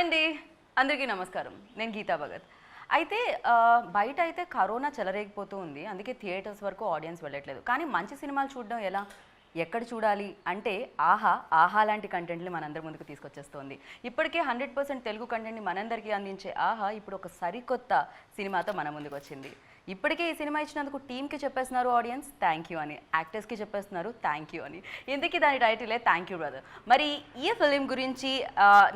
అండి, అందరికీ నమస్కారం. నేను గీతా భగత్. అయితే బయట అయితే కరోనా చెలరేగిపోతూ ఉంది, అందుకే థియేటర్స్ వరకు ఆడియన్స్ వెళ్ళట్లేదు. కానీ మంచి సినిమాలు చూడడం ఎలా, ఎక్కడ చూడాలి అంటే ఆహా లాంటి కంటెంట్ని మనందరి ముందుకు తీసుకొచ్చేస్తోంది. ఇప్పటికే 100% తెలుగు కంటెంట్ని మనందరికీ అందించే ఆహా ఇప్పుడు ఒక సరికొత్త సినిమాతో మన ముందుకు వచ్చింది. ఇప్పటికే ఈ సినిమా ఇచ్చినందుకు టీమ్కి చెప్పేస్తున్నారు ఆడియన్స్ థ్యాంక్ యూ అని, యాక్టర్స్కి చెప్పేస్తున్నారు థ్యాంక్ యూ అని. ఇందుకే దాని టైటిలే థ్యాంక్ యూ బ్రదర్. మరి ఈ ఫిలిం గురించి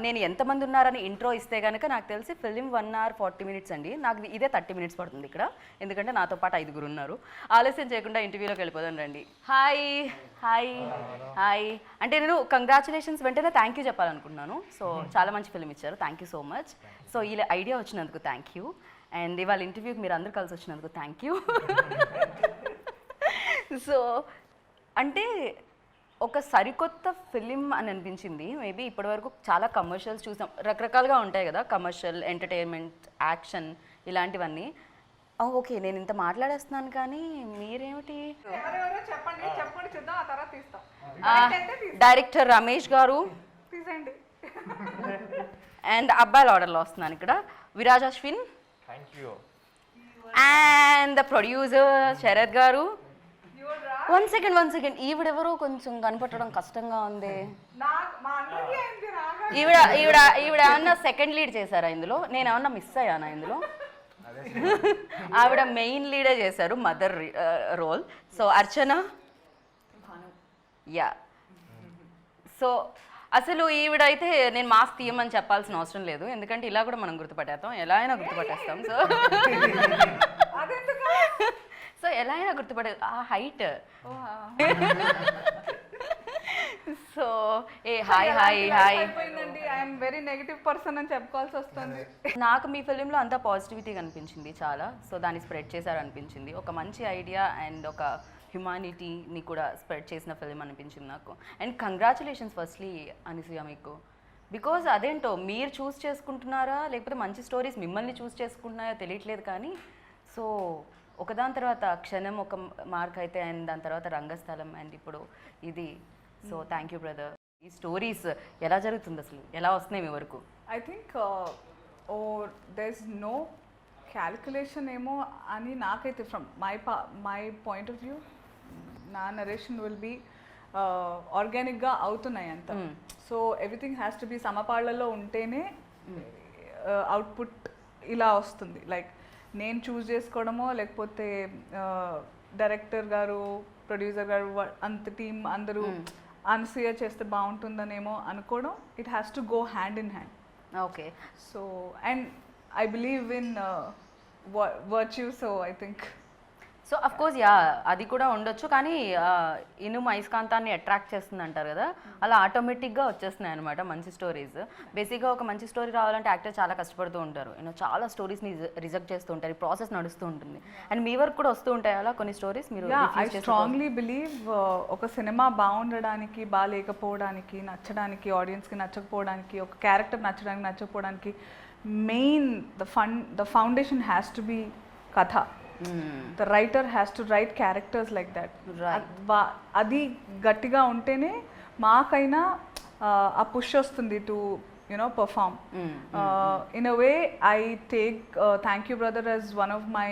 నేను ఎంతమంది ఉన్నారని ఇంట్రో ఇస్తే కనుక నాకు తెలిసి ఫిలిం 1 hour 40 minutes అండి. నాకు ఇదే 30 minutes పడుతుంది ఇక్కడ, ఎందుకంటే నాతో పాటు 5 ఉన్నారు. ఆలస్యం చేయకుండా ఇంటర్వ్యూలోకి వెళ్ళిపోదాం రండి. Hi hi hi. అంటే నేను కంగ్రాచులేషన్స్ వెంటనే థ్యాంక్ యూ చెప్పాలనుకుంటున్నాను. సో చాలా మంచి ఫిలిం ఇచ్చారు, thank you so much. So ఈ ఐడియా వచ్చినందుకు థ్యాంక్ యూ, అండ్ ఇవాళ ఇంటర్వ్యూకి మీరు అందరు కలిసి వచ్చినందుకు థ్యాంక్ యూ. సో అంటే ఒక సరికొత్త ఫిలిం అని అనిపించింది. మేబీ ఇప్పటివరకు చాలా కమర్షియల్స్ చూసాం, రకరకాలుగా ఉంటాయి కదా, కమర్షియల్, ఎంటర్టైన్మెంట్, యాక్షన్ ఇలాంటివన్నీ. ఓకే, నేను ఇంత మాట్లాడేస్తున్నాను కానీ మీరేమిటి? డైరెక్టర్ రమేష్ గారు అండ్ అబ్బాయిల ఆర్డర్లో వస్తున్నాను ఇక్కడ Viraj Ashwin and the producer Sharath గారు. వన్ సెకండ్, ఈవిడెవరో కొంచెం కనిపెట్టడం కష్టంగా ఉంది. ఈవిడ ఏమన్నా సెకండ్ లీడ్ చేశారా ఇందులో? నేను ఏమన్నా మిస్ అయ్యానా ఇందులో? ఆవిడ మెయిన్ లీడే చేశారు, మదర్ రోల్. సో అర్చన, యా. సో అసలు ఈవిడైతే నేను మాస్క్ తీయమని చెప్పాల్సిన అవసరం లేదు, ఎందుకంటే ఇలా కూడా మనం గుర్తుపట్టేస్తాం, ఎలా అయినా గుర్తుపట్టేస్తాం. సో ఎలా అయినా గుర్తుపట్టే ఆ height. So A hi hi hi. I'm very negative person అని చెప్పుకోవాల్సి వస్తుంది. నాకు మీ ఫిలింలో అంతా పాజిటివిటీ కనిపించింది చాలా. సో దాన్ని స్ప్రెడ్ చేశారనిపించింది. ఒక మంచి ఐడియా అండ్ ఒక హ్యుమానిటీని కూడా స్ప్రెడ్ చేసిన ఫిలిం అనిపించింది నాకు. అండ్ కంగ్రాచులేషన్స్ ఫస్ట్లీ అనసూయ మీకు, బికాజ్ అదేంటో మీరు చూస్ చేసుకుంటున్నారా లేకపోతే మంచి స్టోరీస్ మిమ్మల్ని చూస్ చేసుకుంటున్నాయో తెలియట్లేదు కానీ, సో ఒకదాని తర్వాత క్షణం ఒక మార్క్ అయితే, అండ్ దాని తర్వాత రంగస్థలం, అండ్ ఇప్పుడు ఇది. So thank you brother. ఈ స్టోరీస్ ఎలా జరుగుతుంది అసలు, ఎలా వస్తున్నాయి మీ వరకు? I think there is no calculation ఏమో అని నాకైతే from my point of view నా నరేషన్ విల్ బీ ఆర్గానిక్గా అవుతున్నాయి అంత. So everything has to be సమపాళ్లలో ఉంటేనే అవుట్పుట్ ఇలా వస్తుంది. లైక్ నేను చూస్ చేసుకోవడమో లేకపోతే డైరెక్టర్ గారు, ప్రొడ్యూసర్ గారు, అంత టీం అందరూ అనసూయ చేస్తే బాగుంటుందనేమో అనుకోవడం, it has to go hand in hand. Okay. So and I believe in virtue, so I think so of course yeah అది కూడా ఉండొచ్చు, కానీ ఇనుము అయస్కాంతాన్ని అట్రాక్ట్ చేస్తుంది అంటారు కదా, అలా ఆటోమేటిక్గా వచ్చేస్తున్నాయి అనమాట మంచి స్టోరీస్. బేసిక్గా ఒక మంచి స్టోరీ రావాలంటే యాక్టర్ చాలా కష్టపడుతూ ఉంటారు, చాలా స్టోరీస్ని రిజెక్ట్ చేస్తూ ఉంటారు, ఈ ప్రాసెస్ నడుస్తూ ఉంటుంది. అండ్ మీ వరకు కూడా వస్తూ ఉంటాయి అలా కొన్ని స్టోరీస్? మీరు ఐ స్ట్రాంగ్లీ బిలీవ్ ఒక సినిమా బాగుండడానికి, బాగాలేకపోవడానికి, నచ్చడానికి, ఆడియన్స్కి నచ్చకపోవడానికి, ఒక క్యారెక్టర్ నచ్చడానికి నచ్చకపోవడానికి main the foundation has to be కథ. The writer has to write characters like that. అది గట్టిగా ఉంటేనే మాకైనా ఆ పుష్ వస్తుంది to you know perform. In a way I take thank you brother as one of my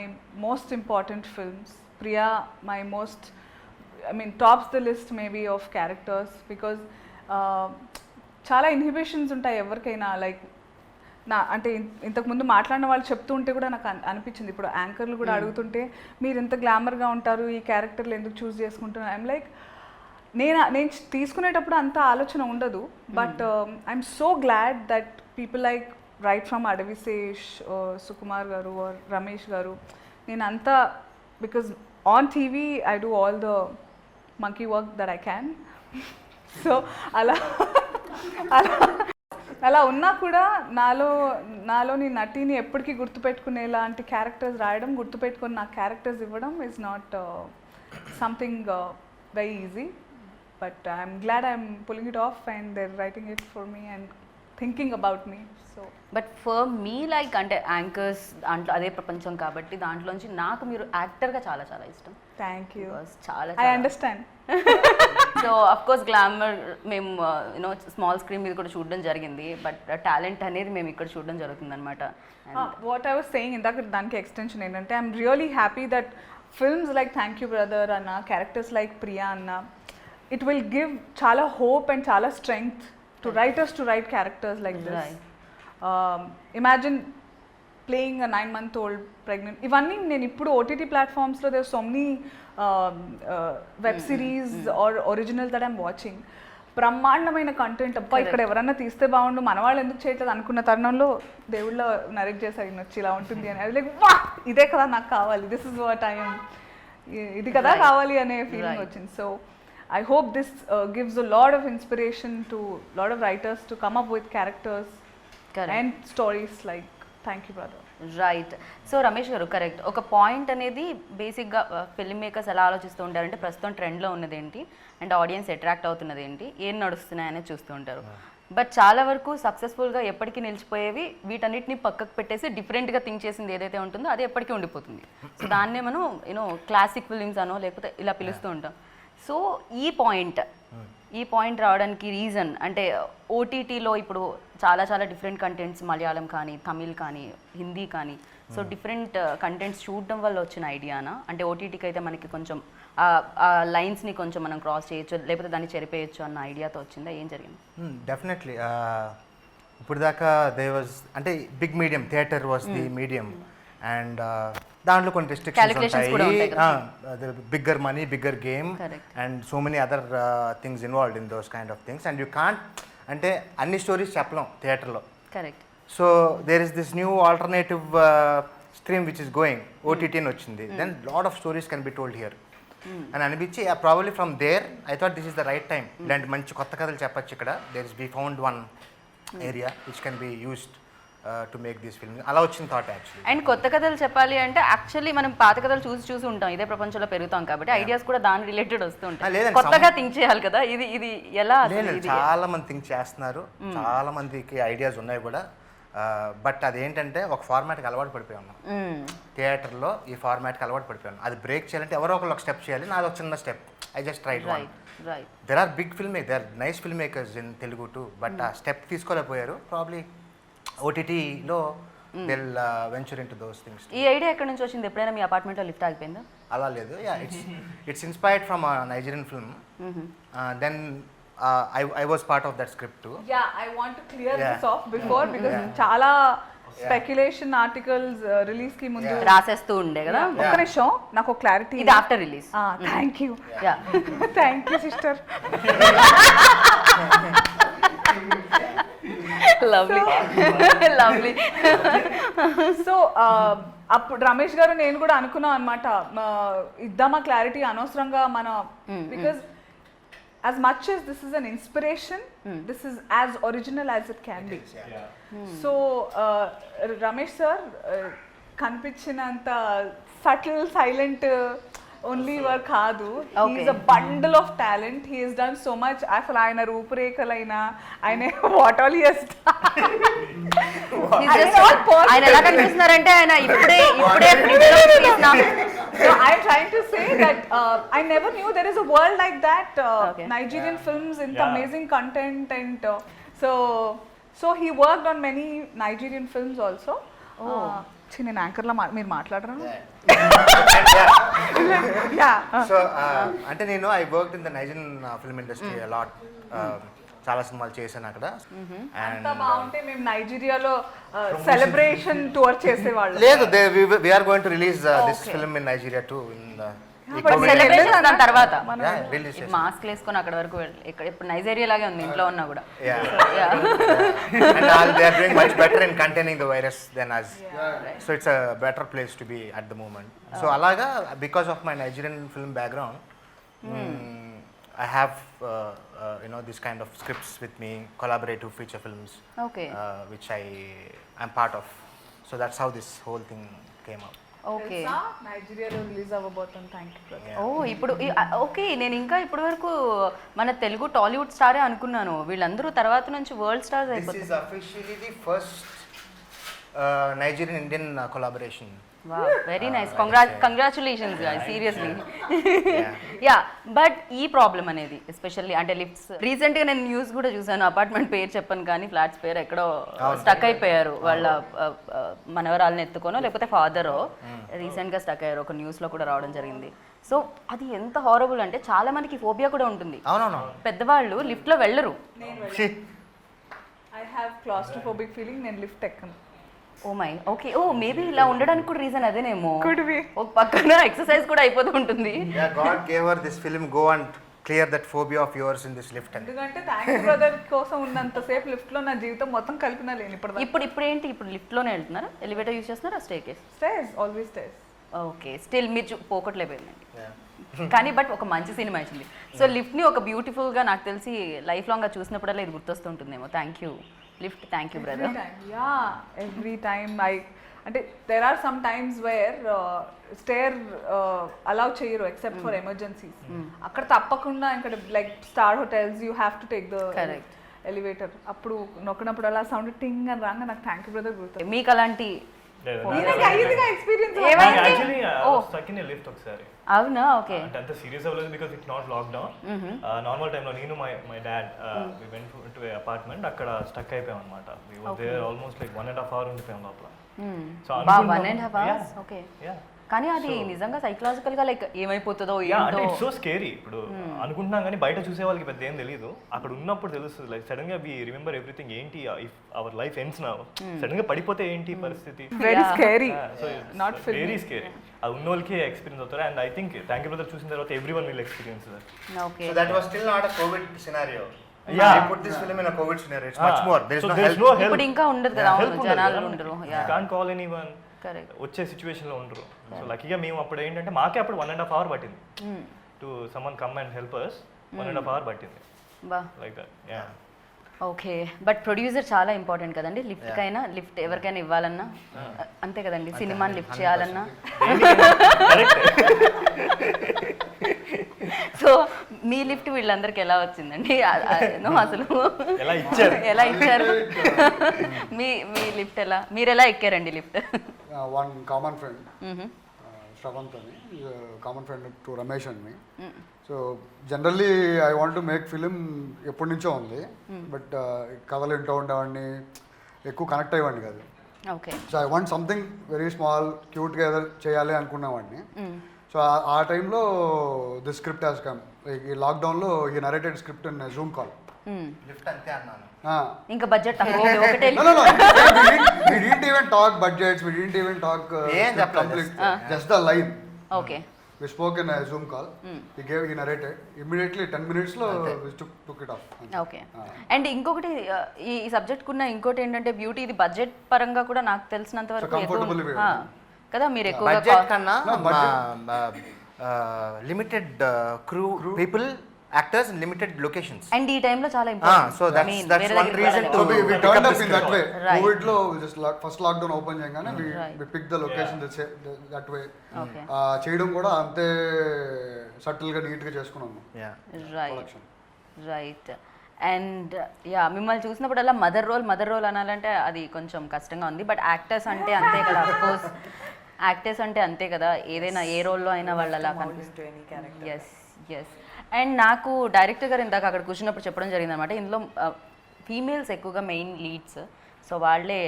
most important films. Priya my most, I mean tops the list maybe of characters, because చాలా inhibitions ఉంటాయి ఎవరికైనా. Like అంటే ఇంతకుముందు మాట్లాడిన వాళ్ళు చెప్తూ ఉంటే కూడా నాకు అనిపించింది, ఇప్పుడు యాంకర్లు కూడా అడుగుతుంటే మీరు ఇంత గ్లామర్గా ఉంటారు, ఈ క్యారెక్టర్లు ఎందుకు చూస్ చేసుకుంటున్నారు? ఐఎమ్ లైక్, నేను తీసుకునేటప్పుడు అంత ఆలోచన ఉండదు, but I'm so glad that people like right from Adivi Sesh, Sukumar గారు, రమేష్ గారు, నేను అంతా, because on TV I do all the monkey work that I can. So అలా ఉన్నా కూడా నాలోని నటిని ఎప్పటికీ గుర్తుపెట్టుకునేలాంటి క్యారెక్టర్స్ రాయడం, గుర్తుపెట్టుకుని నాకు క్యారెక్టర్స్ ఇవ్వడం is not something very easy, but I'm glad I'm pulling it off and they are writing it for me, and thinking about me. So but for me like అంటే యాంకర్స్ దాంట్లో అదే ప్రపంచం కాబట్టి దాంట్లోంచి నాకు మీరు యాక్టర్గా చాలా చాలా ఇష్టం. Thank you. Because చాలా I understand. So of course glamour మేము యూనో స్మాల్ స్క్రీన్ మీద కూడా చూడడం జరిగింది, బట్ టాలెంట్ అనేది మేము ఇక్కడ చూడడం జరుగుతుంది అనమాట. వాట్ ఐ వాస్ సేయింగ్ ఇందాక దానికి ఎక్స్టెన్షన్ ఏంటంటే I'm really happy that films like thank you brother అన్న, క్యారెక్టర్స్ లైక్ ప్రియా అన్న, ఇట్ విల్ గివ్ చాలా హోప్ అండ్ చాలా strength to writers to write characters like this. Imagine playing a 9-month-old pregnant. ఇవన్నీ నేను ఇప్పుడు ఓటీటీ ప్లాట్ఫామ్స్లో there so many web series are original that I'm watching. బ్రహ్మాండమైన content. అబ్బా ఇక్కడ ఎవరన్నా తీస్తే బాగుండు, మన వాళ్ళు ఎందుకు చేయట్లేదు అనుకున్న తరుణంలో దేవుళ్ళ నరేట్ చేశారు నచ్చి ఇలా ఉంటుంది అని. అది లైక్ వా ఇదే కదా నాకు కావాలి, దిస్ ఇస్ వాట్ ఐఎమ్, ఇది కదా కావాలి అనే ఫీలింగ్ వచ్చింది. So I hope this gives a lot of inspiration to lot of writers to come up with characters and stories like thank you brother. Right. So Ramesh గారు correct. ఒక point అనేది బేసిక్గా film makers ఎలా ఆలోచిస్తూ ఉంటారంటే ప్రస్తుతం ట్రెండ్లో ఉన్నది ఏంటి అండ్ ఆడియన్స్ అట్రాక్ట్ అవుతున్నది ఏంటి, ఏం నడుస్తున్నాయనేది చూస్తూ ఉంటారు. బట్ చాలా వరకు సక్సెస్ఫుల్గా ఎప్పటికీ నిలిచిపోయేవి వీటన్నిటిని పక్కకు పెట్టేసి డిఫరెంట్గా థింక్ చేసింది ఏదైతే ఉంటుందో అది ఎప్పటికీ ఉండిపోతుంది. సో దాన్నే మనం యూనో క్లాసిక్ ఫిలిమ్స్ అనో లేకపోతే ఇలా పిలుస్తూ ఉంటాం. సో ఈ పాయింట్ రావడానికి రీజన్ అంటే ఓటీటీలో ఇప్పుడు చాలా చాలా డిఫరెంట్ కంటెంట్స్, మలయాళం కానీ తమిళ్ కానీ హిందీ కానీ, సో డిఫరెంట్ కంటెంట్స్ చూడడం వల్ల వచ్చిన ఐడియానా? అంటే ఓటీటీకి అయితే మనకి కొంచెం ఆ లైన్స్ని కొంచెం మనం క్రాస్ చేయొచ్చు లేకపోతే దాన్ని చెరిపేయచ్చు అన్న ఐడియాతో వచ్చిందా? ఏం జరిగింది? డెఫినెట్లీ ఇప్పుడు దాకా దే వాజ్ అంటే big medium theatre was the medium and దాంట్లో కొన్ని రెస్ట్రిక్షన్స్ ఉంటాయి, bigger money bigger game and so many other things involved in those kind of things and you can't అంటే అన్ని స్టోరీస్ చెప్పలేం థియేటర్లో. Correct. So there is this new alternative stream which is going, OTT అని వచ్చింది, then lot of stories can be told here అని అనిపించి probably from there I thought this is the right time, ఇలాంటి మంచి కొత్త కథలు చెప్పచ్చు ఇక్కడ. There is be found one area which can be used to make this film. అలా వచ్చిన థాట్ యాక్చువల్లీ. అండ్ కొత్త కథలు చెప్పాలి అంటే యాక్చువల్లీ మనం పాత కథలు చూసి ఉంటాం, ఇదే ప్రపంచంలో పెరుగుతాం కాబట్టి ఐడియాస్ కూడా దాని రిలేటెడ్ వస్తూ ఉంటాయి. కొత్తగా థింక్ చేయాలి కదా, ఇది ఎలా? చాలా మంది థింక్ చేస్తున్నారు, చాలా మందికి ఐడియాస్ ఉన్నాయి కూడా, బట్ అదేంటంటే ఒక ఫార్మాట్కి అలవాటు పడిపోయి ఉన్నాం థియేటర్లో. ఈ ఫార్మాట్కి అలవాటు పడిపోయాను. అది బ్రేక్ చేయాలంటే ఎవరో ఒకళ్ళు ఒక స్టెప్ చేయాలి, నాది ఒక చిన్న step. I just tried one. There are big film makers, there nice film makers in Telugu too, but ఆ స్టెప్ తీసుకోలేకపోయారు. ప్రాబ్లీ ఓటీటీలో they will venture into those things. ఈ ఐడియా ఎక్కడి నుంచి వచ్చింది? ఎప్పుడైనా మీ అపార్ట్మెంట్లో లిఫ్ట్ ఆగిపోయిందా? అలా లేదు. It's inspired from Nigerian film. Then I was part of that script too. Yeah, I want to clear this off before because చాలా స్పెక్యులేషన్ ఆర్టికల్స్ రిలీజ్ కి ముందు రాసేస్తూ ఉండే కదా. ఒక్క నిమిషం నాకు ఒక క్లారిటీ. ఇది after release. Thank you. Thank you sister. Lovely lovely. So అప్పుడు రమేష్ గారు నేను కూడా అనుకున్నాం అనమాట, ఇద్దామా క్లారిటీ అనవసరంగా మన, because as much as this is an inspiration, this is as original as it can be. So Ramesh sir కనిపించినంత subtle silent only work కాదు. He is a bundle of talent. He has done so much. అసలు ఆయన రూపురేఖలైనా ఆయన what all he has done. ఆయన ఎలా కనిపిస్తున్నారంటే ఆయన ఇప్పుడే So I'm trying to say that I never knew there is a world like that. Nigerian films in amazing content and so he worked on many Nigerian films also. నేను యాంకర్లో మీరు మాట్లాడరా? సో అంటే నేను I worked in the Nigerian film industry a lot. చాలా సినిమాలు చేశాను అక్కడ. అంత బాగుంటే మేము నైజీరియాలో సెలబ్రేషన్ టూర్ చేసేవాళ్ళం. లేదు, we are going to release this film in Nigeria to in celebration దాని తర్వాత మాస్క్ వేసుకొని అక్కడ వరకు ఇక్కడ ఇప్పుడు నైజీరియా లాగే ఉంది ఇంట్లో ఉన్నా కూడా. They are doing much better in containing the virus than us. So it's a better place to be at the moment. So alaga because of my Nigerian film background, I have this kind of scripts with me, collaborative feature films, which I am part of. So that's how this whole thing came up. Okay నైజీరియాలో release అవ్వబోతుంది. Thank you. ఓ ఇప్పుడు okay, నేను ఇంకా ఇప్పటి వరకు మన తెలుగు టాలీవుడ్ స్టారే అనుకున్నాను. వీళ్ళందరూ తర్వాత నుంచి వరల్డ్ స్టార్స్ This అయిపోతారు. is officially the first Nigerian Indian collaboration. Wow, very nice. Congratulations guys, seriously. Yeah, but ఈ ప్రాబ్లం అనేది ఎస్పెషల్లీ అంటే లిఫ్ట్స్, రీసెంట్ గా నేను న్యూస్ కూడా చూసాను, అపార్ట్మెంట్ పేరు చెప్పను కానీ ఫ్లాట్స్ పేరు ఎక్కడో స్టక్ అయిపోయారు. వాళ్ళ మనవరాలను ఎత్తుకోనో లేకపోతే ఫాదరో రీసెంట్ గా స్టక్ అయ్యారు, ఒక న్యూస్ లో కూడా రావడం జరిగింది. సో అది ఎంత హారబుల్ అంటే చాలా మందికి ఫోబియా కూడా ఉంటుంది. అవునవును. పెద్దవాళ్ళు లిఫ్ట్ లో వెళ్ళరు. ఐ హ్యావ్ క్లాస్ట్రోఫోబిక్ ఫీలింగ్, నేను లిఫ్ట్ ఎక్కను. Oh my, okay. Oh maybe ఇలా ఉండడానికి కూడా రీజన్ అదేనేమో. Could be. ఒక పక్కన ఎక్సర్సైజ్ కూడా అయిపోతూ ఉంటుంది. Yeah, God gave her this film. Go and clear that phobia of yours in this lift. ఎందుకంటే థ్యాంక్ యూ బ్రదర్ కోసం ఉన్నంతసేపు లిఫ్ట్లో నా జీవితం మొత్తం కలిపినా లేని ఇప్పుడు ఏంటి, ఇప్పుడు లిఫ్ట్ లోనే వెళ్తున్నారా, ఎలివేటర్ యూజ్ చేస్తున్నారా, stay case? Stays, always stays. Okay, still మీరు పోగొట్లేపోయిందండి. కానీ బట్ ఒక మంచి సినిమా ఇచ్చింది. సో లిఫ్ట్ని ఒక బ్యూటిఫుల్గా నాకు తెలిసి లైఫ్ లాంగ్గా చూసినప్పుడల్లా ఇది గుర్తొస్తుంటుందేమో. Thank you lift, thank you brother. Yeah, every time అంటే there are some times where stair allow చేయరు ఎక్సెప్ట్ ఫర్ ఎమర్జెన్సీస్. అక్కడ తప్పకుండా ఇక్కడ like star hotels you have to take the elevator. అప్పుడు నొక్కినప్పుడు అలా సౌండ్ టింగ్ అని రాగా నాకు థ్యాంక్ యూ బ్రదర్ గుర్తు. మీకు అలాంటి experience actually stuck in lift ఒకసారి. అవునా? ఓకే. అంటే అంత సీరియస్ అవ్వలేదు because it not lockdown. Normal టైంలో నేను my dad we went to a apartment, అక్కడ స్టక్ అయిపోయాం అనమాట. We were there almost like 1.5 hours ఉండిపోయాం లోపల. So 1.5 hours. ఓకే. కానీ అది నిజంగా సైకలాజికల్ గా లైక్ ఏమైపోతుందో అంటే ఇట్స్ సో స్కేరీ. ఇప్పుడు అనుకుంటున్నాం కానీ బయట చూసే వాళ్ళకి పెద్ద ఏం తెలియదు, అక్కడ ఉన్నప్పుడు తెలుస్తుంది. లైక్ సడన్ గా వి రిమెంబర్ ఎవ్రీథింగ్. ఏంటి if our life ends now, sudden గా పడిపోతే ఏంటి పరిస్థితి. Very scary, so not very scary. అది ఉన్న వాళ్ళకి ఎక్స్పీరియన్స్ అవుతారు. And I think thank you brother చూసిన తర్వాత everyone will experience that. Okay. So that was still not a COVID scenario. Yeah. They put this film in a COVID scenario. It's much more. There is no help. ఇప్పుడు ఇంకా ఉండదు కదా, జనాలు ఉండరు. You can't call anyone. Correct. వచ్చే situation లో ఉండరు. So లక్కీగా మేము అప్పుడు ఏంటంటే మాకే అప్పుడు 1.5 hours పట్టింది to someone come and help us. 1.5 hours పట్టింది. బా, like that. Yeah, okay. But producer చాలా ఇంపార్టెంట్ కదండి. లిఫ్ట్ కైనా, లిఫ్ట్ ఎవరికైనా ఇవ్వాలన్నా అంతే కదండి. సినిమాని లిఫ్ట్ చేయాలన్నా. సో మీ లిఫ్ట్ వీళ్ళందరికి ఎలా వచ్చిందండి అసలు? ఎలా ఇచ్చారు మీ లిఫ్ట్? మీరు ఎలా ఎక్కారండి lift? one common friend, Shravant ani, common friend to Ramesh and me. So generally I want to make film ఎప్పటి నుంచో ఉంది, బట్ కథలు వింటూ ఉండేవాడిని, ఎక్కువ కనెక్ట్ అయ్యేవాడిని కాదు. Okay. So I want something very small క్యూట్గా ఏదో చేయాలి అనుకునేవాడిని. సో ఆ టైంలో ది స్క్రిప్ట్ హ్యాస్ కమ్. ఈ లాక్డౌన్లో ఈ narrated script in Zoom call. Lift అంతే అన్నాను. ఇంకా బడ్జెట్ ఒకటే. No, we didn't even talk budgets, we didn't even talk complete, just the line. Okay. We spoke in a Zoom call. He narrated. Immediately 10 minutes lo we took it off. Okay. And ఇంకొకటి ఈ subject కున్న ఇంకోటి ఏంటంటే beauty, ఇది budget పరంగా కూడా నాకు తెలిసినంత వరకు కదా మీరు ఎక్కువ బడ్జెట్ కన్నా limited crew people, actors in limited locations. And ఈ టైంలో చాలా important. So that's one reason to we turned up in that way. COVID lo just first lockdown open చేయగానే we picked the location that way. Okay. చేయడం కూడా అంతే subtle గా neat గా చేసుకున్నాము. రైట్. అండ్ యా, మిమ్మల్ని చూసినప్పుడల్లా మదర్ రోల్ అనాలంటే అది కొంచెం కష్టంగా ఉంది. బట్ యాక్టర్స్ అంటే అంతే కదా, అఫ్కోర్స్ యాక్టర్స్ అంటే అంతే కదా, ఏదైనా ఏ రోల్లో అయినా వాళ్ళు అలా కనిపిస్తుంది. ఎస్. అండ్ నాకు డైరెక్టర్ గారు ఇందాక అక్కడ కూర్చున్నప్పుడు చెప్పడం జరిగింది అనమాట, ఇందులో ఫీమేల్స్ ఎక్కువగా మెయిన్ లీడ్స్. సో వాళ్ళే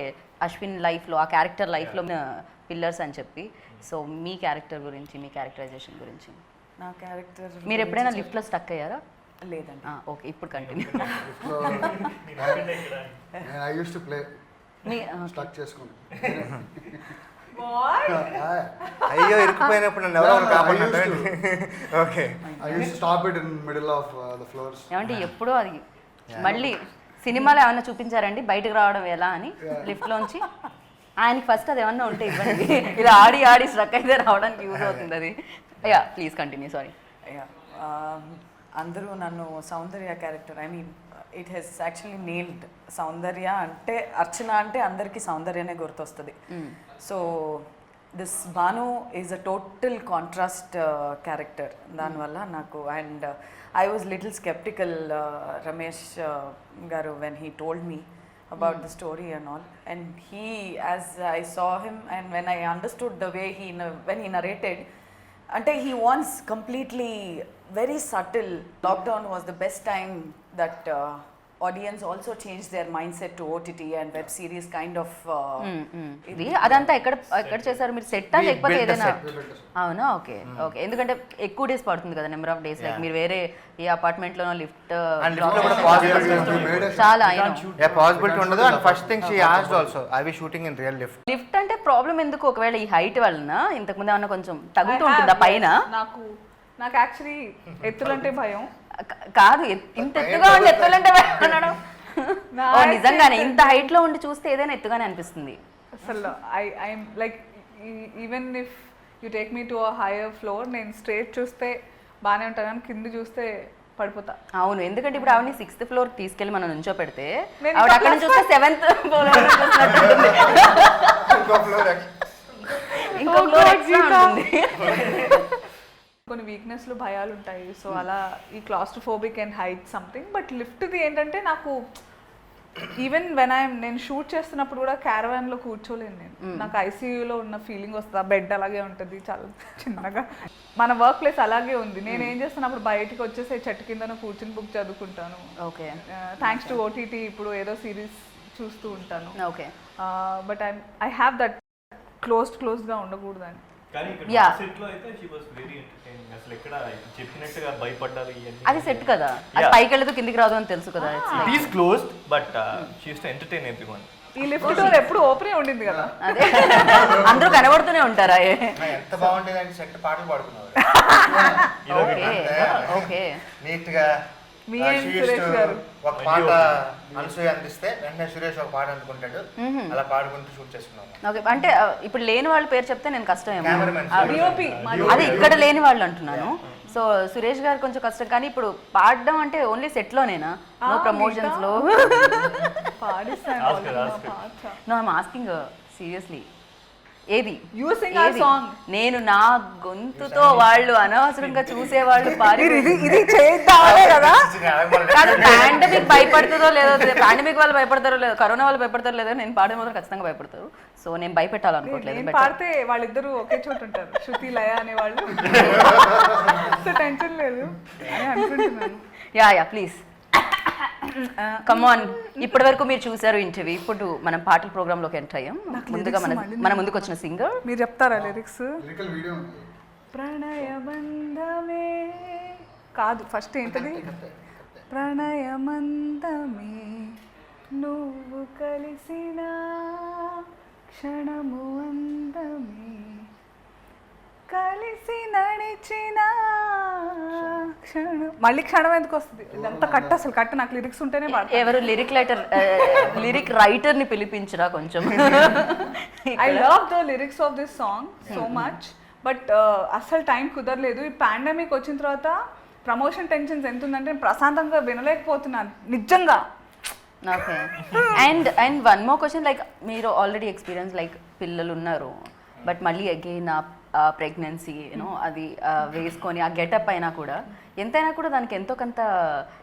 అశ్విన్ లైఫ్లో, ఆ క్యారెక్టర్ లైఫ్లో పిల్లర్స్ అని చెప్పి. సో మీ క్యారెక్టర్ గురించి, మీ క్యారెక్టరైజేషన్ గురించి. నా క్యారెక్టర్ మీరు ఎప్పుడైనా లిఫ్ట్లో స్టక్ అయ్యారా? లేదండి. ఓకే, ఇప్పుడు continue. I used to play me stuck చేసుకుని. అయ్యో ఇరుక్కుపోయినప్పుడు నన్ను ఎవరో కాపాడారు. Okay. I used to stop it in middle of the floors. ఏమంటే ఎప్పుడో అది మళ్ళీ సినిమాలో ఏమన్నా చూపించారండి బయటకు రావడం ఎలా అని లిఫ్ట్లోంచి? ఆయనకి ఫస్ట్ అది ఏమన్నా ఉంటే ఇవ్వండి, ఇలా ఆడి స్ట్రక్ అయితే రావడానికి యూజ్ అవుతుంది అది. Yeah, please continue. సారీ. అందరూ నన్ను Soundarya character, I mean it he's actually nailed. Soundarya అంటే, అర్చన అంటే అందరికీ సౌందర్యనే గుర్తొస్తుంది. So this Banu is a total contrast character. Danvalla naku, and I was little skeptical, Ramesh garu, when he told me about the story and all. And he, as I saw him and when I understood the way when he narrated, ante he wants completely very subtle. Lockdown was the best time that audience also changed their mindset to OTT and web series kind of. ఇది అదంతా ఎక్కడ చేశారు మీరు? Set లేకపోతే built the ఏదైనా? set. అవునా, okay okay. ఎందుకంటే ఎక్కువ డేస్ పడుతుంది కదా, నెంబర్ ఆఫ్ డేస్. లైక్ మీరు వేరే ఏ అపార్ట్మెంట్ లోనో లిఫ్ట్ And lift లో కూడా possibility చాలా పాసిబిలిటీ ఉండదు. And first thing she asked also, I we shooting in real lift. Lift అంటే ప్రాబ్లం ఎందుకు? ఒకవేళ ఈ హైట్ వలన ఇంతకు ముందు ఏమన్నా కొంచెం తగ్గుతూ ఉంటుందా పైన? నాకు యాక్చువల్లీ ఎత్తులంటే భయం. కాదు, ఇంత ఎత్తుగా ఉండి ఎత్తులంటే భయం అనడం. ఓ, నిజంగానే ఇంత హైట్ లో ఉండి చూస్తే ఏదైనా ఎత్తుగానే అనిపిస్తుంది అసలు. I'm like, even if you take me to a hire floor, నేను స్ట్రేట్ చూస్తే బాగానే ఉంటాను, కానీ కింద చూస్తే పడిపోతా. అవును, ఎందుకంటే ఇప్పుడు ఆవిడని 6th floor తీసుకెళ్లి మనం నుంచో పెడితే నేను ఆవిడ అక్కడ నుంచి చూస్తే 7th floor ఇంకో ఫ్లోర్ ఎక్స్ట్రా ఉంటుంది. కొన్ని వీక్నెస్లు భయాలు ఉంటాయి. సో అలా ఈ claustrophobic and height something. But లిఫ్ట్ది ఏంటంటే నాకు ఈవెన్ నేను షూట్ చేస్తున్నప్పుడు కూడా క్యారవాన్లో కూర్చోలేను నేను. నాకు ఐసీయూలో ఉన్న ఫీలింగ్ వస్తుంది. ఆ బెడ్ అలాగే ఉంటుంది, చాలా చిన్నగా. మన వర్క్ ప్లేస్ అలాగే ఉంది. నేను ఏం చేస్తున్నప్పుడు బయటికి వచ్చేసి చెట్టు కింద కూర్చుని బుక్ చదువుకుంటాను. ఓకే, థ్యాంక్స్ టు ఓటీటీ ఇప్పుడు ఏదో సిరీస్ చూస్తూ ఉంటాను. Okay. But I have that క్లోజ్డ్గా ఉండకూడదని. కానీ Yeah. ఇక్కడ సెట్ లో అయితే షీ వాస్ వెరీ ఎంటర్టైనింగ్. అసలు ఎక్కడ చెప్పినట్టుగా భయపడ్డారు ఇవన్నీ. అది సెట్ కదా, అది Yeah. పైకి వెళ్ళదు కిందికి రాదు అని తెలుసు కదా. It is closed, but she used to entertain everyone. ఈ లిఫ్ట్ డోర్ ఎప్పుడు ఓపెనే ఉండింది కదా. అదే అందరూ కనబడుతూనే ఉంటారా? ఎంత బాగుండేది అంటే సెట్ పాటలు పాడుకున్నారు ఓకే ఓకే. నీట్ గా. మీ and సురేష్ గారు. ఒక పాట అనసూయ అందిస్తే వెంటనే సురేష్ ఒక పాట అందుకుంటాడు, అలా పాడుకుంటూ షూట్ చేసుకున్నాము. ఓకే, అంటే ఇప్పుడు లేని వాళ్ళ పేరు చెప్తే నేను కష్టం ఏమో. Cameraman. డిఓపి అది ఇక్కడ లేని వాళ్ళు అంటున్నాను. సో సురేష్ గారు కొంచెం కష్టం, కానీ ఇప్పుడు పాడడం అంటే ఓన్లీ సెట్ లోనేనా? నో ప్రమోషన్స్ లో? పాడిస్తాను. Ask her, ask her. No, I'm asking seriously. ఏది You sing our ఏది? song. నేను నా గొంతుతో వాళ్ళు అనవసరంగా చూసేవాళ్ళు ఇది చేద్దామనే కదా. కాదు, పాండమిక్ భయపడుతుందో లేదో, పాండమిక్ వాళ్ళు భయపడతారో లేదో, కరోనా వాళ్ళు భయపడతారో లేదో, నేను పాడే మాత్రం ఖచ్చితంగా భయపడతారు. సో నేను భయపెట్టాలనుకోవట్లేదు. నేను పాడితే వాళ్ళిద్దరూ ఒకే చోట ఉంటారు, శృతి లయ అనేవాళ్ళు. సో టెన్షన్ లేదు అని అనుకుంటున్నాను. Yeah yeah, please come on. ఇప్పటి వరకు మీరు చూసారు ఇంటర్వ్యూ, ఇప్పుడు మనం పాటల ప్రోగ్రామ్ లోకి ఎంటర్ అయ్యాం. ముందుగా మన ముందుకు వచ్చిన సింగర్ మీరు చెప్తారా లిరిక్స్? లిరికల్ వీడియో ఉంది. ప్రణయబంధమే కాదు, ఫస్ట్ ఏంటది? ప్రణయమందమే నువ్వు కలిసిన క్షణము అందమే, కలిసి నడిచిన క్షణం. మళ్ళీ క్షణం ఎందుకు వస్తుంది? ఇదంతా కట్, అసలు కట్. నాకు లిరిక్స్ ఉంటేనే పాడతాను. ఎవరు లిరిక్ రైటర్ ని పిలిపించరా కొంచెం? I love the lyrics of this song so much, but అస్సలు టైం కుదరలేదు. ఈ పాండమిక్ వచ్చిన తర్వాత ప్రమోషన్ టెన్షన్స్ ఎంత ఉందంటే నేను ప్రశాంతంగా వినలేకపోతున్నాను నిజంగా. Okay. And one more question, like మీరు ఆల్రెడీ ఎక్స్పీరియన్స్, లైక్ పిల్లలు ఉన్నారు, బట్ మళ్ళీ అగైన్ ఆ ప్రెగ్నెన్సీ యూనో అది వేసుకొని ఆ గెటప్ అయినా కూడా ఎంతైనా కూడా దానికి ఎంతో కొంత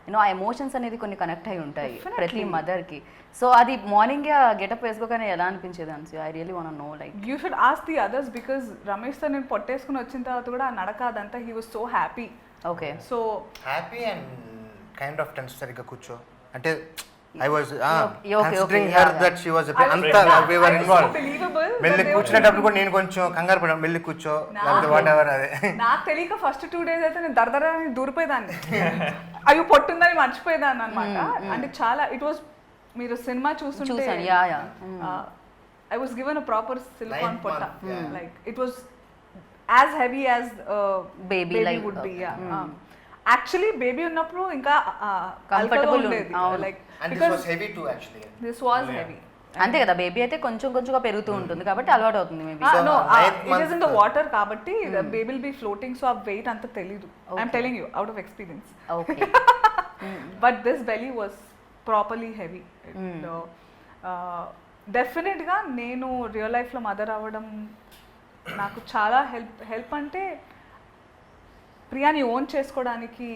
యూనో ఆ ఎమోషన్స్ అనేది కొన్ని కనెక్ట్ అయి ఉంటాయి ప్రతి మదర్కి. సో అది మార్నింగ్ ఆ గెటప్ వేసుకోగానే ఎలా అనిపించేది అని I really want know. Like you should ask the others, because రమేష్తో నేను పొట్టేసుకుని వచ్చిన తర్వాత కూడా ఆ నడక అదంతా he was so happy. Okay. So happy and kind of tense. సరిగ్గా కూర్చో అంటే I was okay, considering okay, her yeah, that she was a bit anta we were involved. believable. మెల్లి కూర్చునేటప్పుడు కూడా నేను కొంచెం కంగారు పడ్డాను, మెల్లి కూర్చో లేకపోతే వాట్ ఎవర్. అదే నాకు తెలియక ఫస్ట్ 2 days అయితే నేను దరదర దూరిపోయేదాన్ని, అవి పొట్టుందని మర్చిపోయేదాన్ని అనమాట. అంటే చాలా ఇట్ వాస్, మీరు సినిమా చూస్తుంటే చూసాను. Yeah yeah. I was given a proper silicone 9 potta. months, yeah. Like it was as heavy as Baby, like, would be. Yeah. Actually baby ఉన్నప్పుడు ఇంకా Comfortable ఉండేది. అవును. Like and this because was heavy too actually. this was heavy. అంతే కదా, baby అయితే కొంచెం కొంచెంగా పెరుగుతూ ఉంటుంది కాబట్టి అలవాటు అవుతుంది maybe. So, no, 9th it is in the month, water కాబట్టి the baby will be floating, so ఆ weight అంత తెలీదు. I'm telling you out of experience. Okay. But this belly was properly heavy. డెఫినెట్గా నేను రియల్ లైఫ్లో mother అవ్వడం నాకు చాలా హెల్ప్ అంటే ప్రియాని ఓన్ చేసుకోవడానికి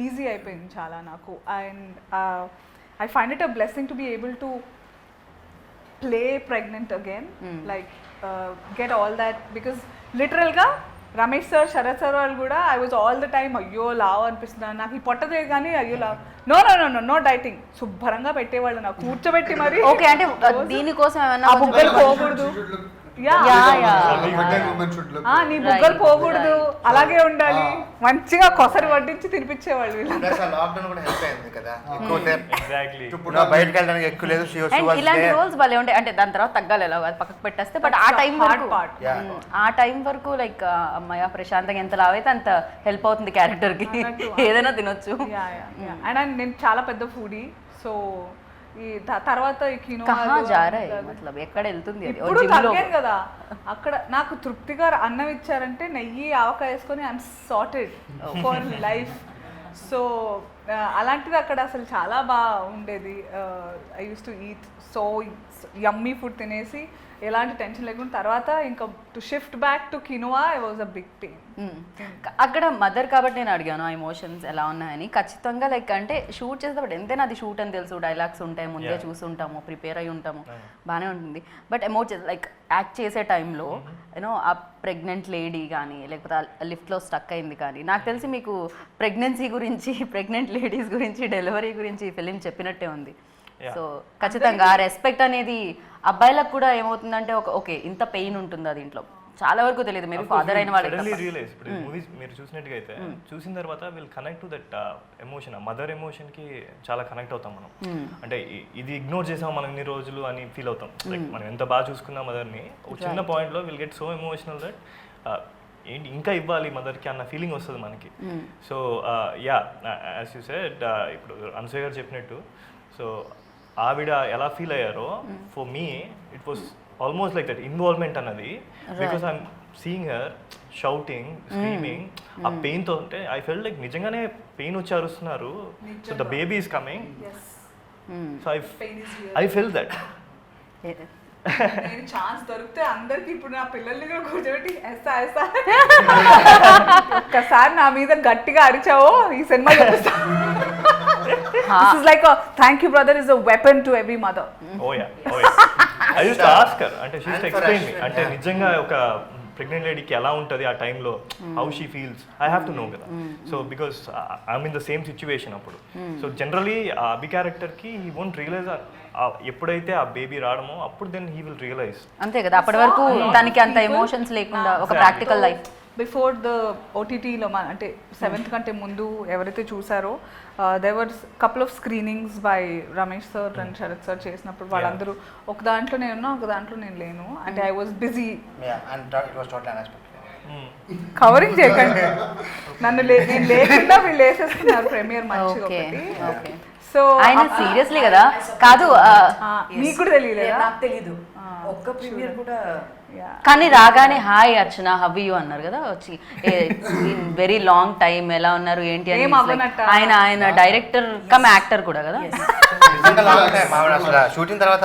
ఈజీ అయిపోయింది చాలా నాకు. And I find it a blessing to be able to play pregnant again, like get all that. Because లిటరల్గా రమేష్ సార్, శరత్ సార్ వాళ్ళు కూడా I was all the time అయ్యో లావ్ అనిపిస్తున్నాను నాకు, ఈ పొట్టదే కానీ అయ్యో లావ్, నో డైటింగ్, శుభ్రంగా పెట్టేవాళ్ళు నాకు కూర్చోబెట్టి మరి. ఓకే, అంటే దీనికోసం ఏమన్నా ఆ బుగ్గలు పోకూడదు, నీ బుగ్గలు పోకూడదు, అలాగే ఉండాలి, మంచిగా కొసరి వడ్డించి తినిపించేవాళ్ళు వీళ్ళు. లాక్డౌన్ కూడా హెల్ప్ అయింది కదా, ఎక్కువ ఎగ్జాక్ట్లీ బయటకు వెళ్ళడానికి ఎక్కువ లేదు. ఇలాంటి రోల్స్ భలే ఉంటాయి. అంటే దాని తర్వాత తగ్గాలి ఎలా అది పక్కకు పెట్టేస్తే, బట్ ఆ టైం వరకు ఆ టైం వరకు లైక్ అమ్మాయ ప్రశాంతంగా ఎంత లావైతే అంత హెల్ప్ అవుతుంది క్యారెక్టర్ కి, ఏదైనా తినొచ్చు. అండ్ నేను చాలా పెద్ద ఫుడీ, సో ఈ తర్వాత ఈ ఎక్కడ వెళ్తుంది అది? ఇప్పుడు తగ్గాను కదా, అక్కడ నాకు తృప్తిగా అన్నం ఇచ్చారంటే నెయ్యి ఆవకాయ వేసుకొని I'm sorted for life. So అలాంటిది అక్కడ అసలు చాలా బాగా ఉండేది. I use to eat so yummy food తినేసి ఎలాంటి టెన్షన్ లేకుండా. తర్వాత ఇంకా to shift back to quinoa I was a big pain. అక్కడ మదర్ కాబట్టి నేను అడిగాను ఆ ఎమోషన్స్ ఎలా ఉన్నాయని. ఖచ్చితంగా లైక్ అంటే షూట్ చేసేటప్పుడు ఎంతైనా అది షూట్ అని తెలుసు, డైలాగ్స్ ఉంటాయి, ముందే చూసుంటాము, ప్రిపేర్ అయి ఉంటాము, బాగానే ఉంటుంది. బట్ ఎమోషన్స్ లైక్ యాక్ట్ చేసే టైంలో యూనో ఆ ప్రెగ్నెంట్ లేడీ కానీ లేకపోతే లిఫ్ట్లో స్టక్ అయింది కానీ, నాకు తెలిసి మీకు ప్రెగ్నెన్సీ గురించి, ప్రెగ్నెంట్ లేడీస్ గురించి, డెలివరీ గురించి ఫిలిం చెప్పినట్టే ఉంది. సో ఖచ్చితంగా ఆ రెస్పెక్ట్ అనేది అబ్బాయిలకు కూడా ఏమవుతుందంటే ఓకే ఇంత పెయిన్ ఉంటుందా దీంట్లో, చాలా వరకు తెలియదు. మేబీ ఫాదర్ అయిన వాళ్ళకి రియలైజ్ ఇప్పుడు మూవీస్ మీరు చూసినట్టుగా అయితే చూసిన తర్వాత will connect to that emotion, ఆ మదర్ ఎమోషన్ కి చాలా కనెక్ట్ అవుతాం మనం. అంటే ఇది ఇగ్నోర్ చేసాం మనం ఇన్ని రోజులు అని ఫీల్ అవుతాం. లైక్ మనం ఎంత బాగా చూసుకున్నా మదర్ ని, ఒక చిన్న పాయింట్ లో will get so emotional that ఏంటి ఇంకా ఇవ్వాలి మదర్కి అన్న ఫీలింగ్ వస్తుంది మనకి. So yeah as you said, ఇప్పుడు అనసూయ గారు చెప్పినట్టు, సో ఆవిడ ఎలా ఫీల్ అయ్యారో for me it was almost like that involvement అన్నది. Because I'm seeing her shouting, screaming, ఆ పెయిన్తో ఉంటే ఐ ఫెల్ట్ లైక్ నిజంగానే పెయిన్ వచ్చి అరుస్తున్నారు. So the baby is coming, so I fell that. నేను ఛాన్స్ దొరికితే అందరికి ఇప్పుడు నా పిల్లల్ని కూడా కూర్చోబెట్టి ఎస్తా ఒక్కసారి నా మీద గట్టిగా అరిచావో ఈ cinema This is like a thank you brother is a weapon to every mother. Oh yeah. I used to ask her, అంటే she used to explain me, అంటే నిజంగా ఒక ప్రెగ్నెంట్ లేడీకి ఎలా ఉంటుంది ఆ టైంలో, how she feels, I have to know కదా. So because I'm in the same situation అప్పుడు. సో జనరలీ ఆ అభి క్యారెక్టర్కి హీ వోంట్ రియలైజ్, ఎప్పుడైతే ఆ బేబీ రావడమో అప్పుడు దెన్ హీ విల్ రియలైజ్. అంతే కదా, అప్పటి వరకు దానికి అంత ఎమోషన్స్ లేకుండా ఒక ప్రాక్టికల్ లైఫ్. బిఫోర్ ద ఓటీటీలో అంటే 7th కంటే ముందు ఎవరైతే చూసారో there were couple of screenings by Ramesh sir and Sharath sir చేసినప్పుడు వాళ్ళందరూ ఒక దాంట్లో నేనున్నా, ఒక దాంట్లో నేను లేను. అంటే ఐ వాజ్ బిజీ. కవరింగ్ చేయకండి నన్ను, నేను లేకుండా వీళ్ళు వేసేస్తున్నారు ప్రీమియర్ మంచిగా ఒకటి. సో ఆయన సీరియస్లీ కదా కాదు, మీకు కూడా తెలియలేదు? నాకు తెలీదు, ఒక్క ప్రీమియర్ కూడా. కానీ రాగానే హాయ్ అర్చన హవ్ యూ అన్నారు కదా వచ్చి, వెరీ లాంగ్ టైం ఎలా ఉన్నారు ఏంటి అని. ఆయన డైరెక్టర్ కమ్ యాక్టర్ కూడా కదా. షూటింగ్ తర్వాత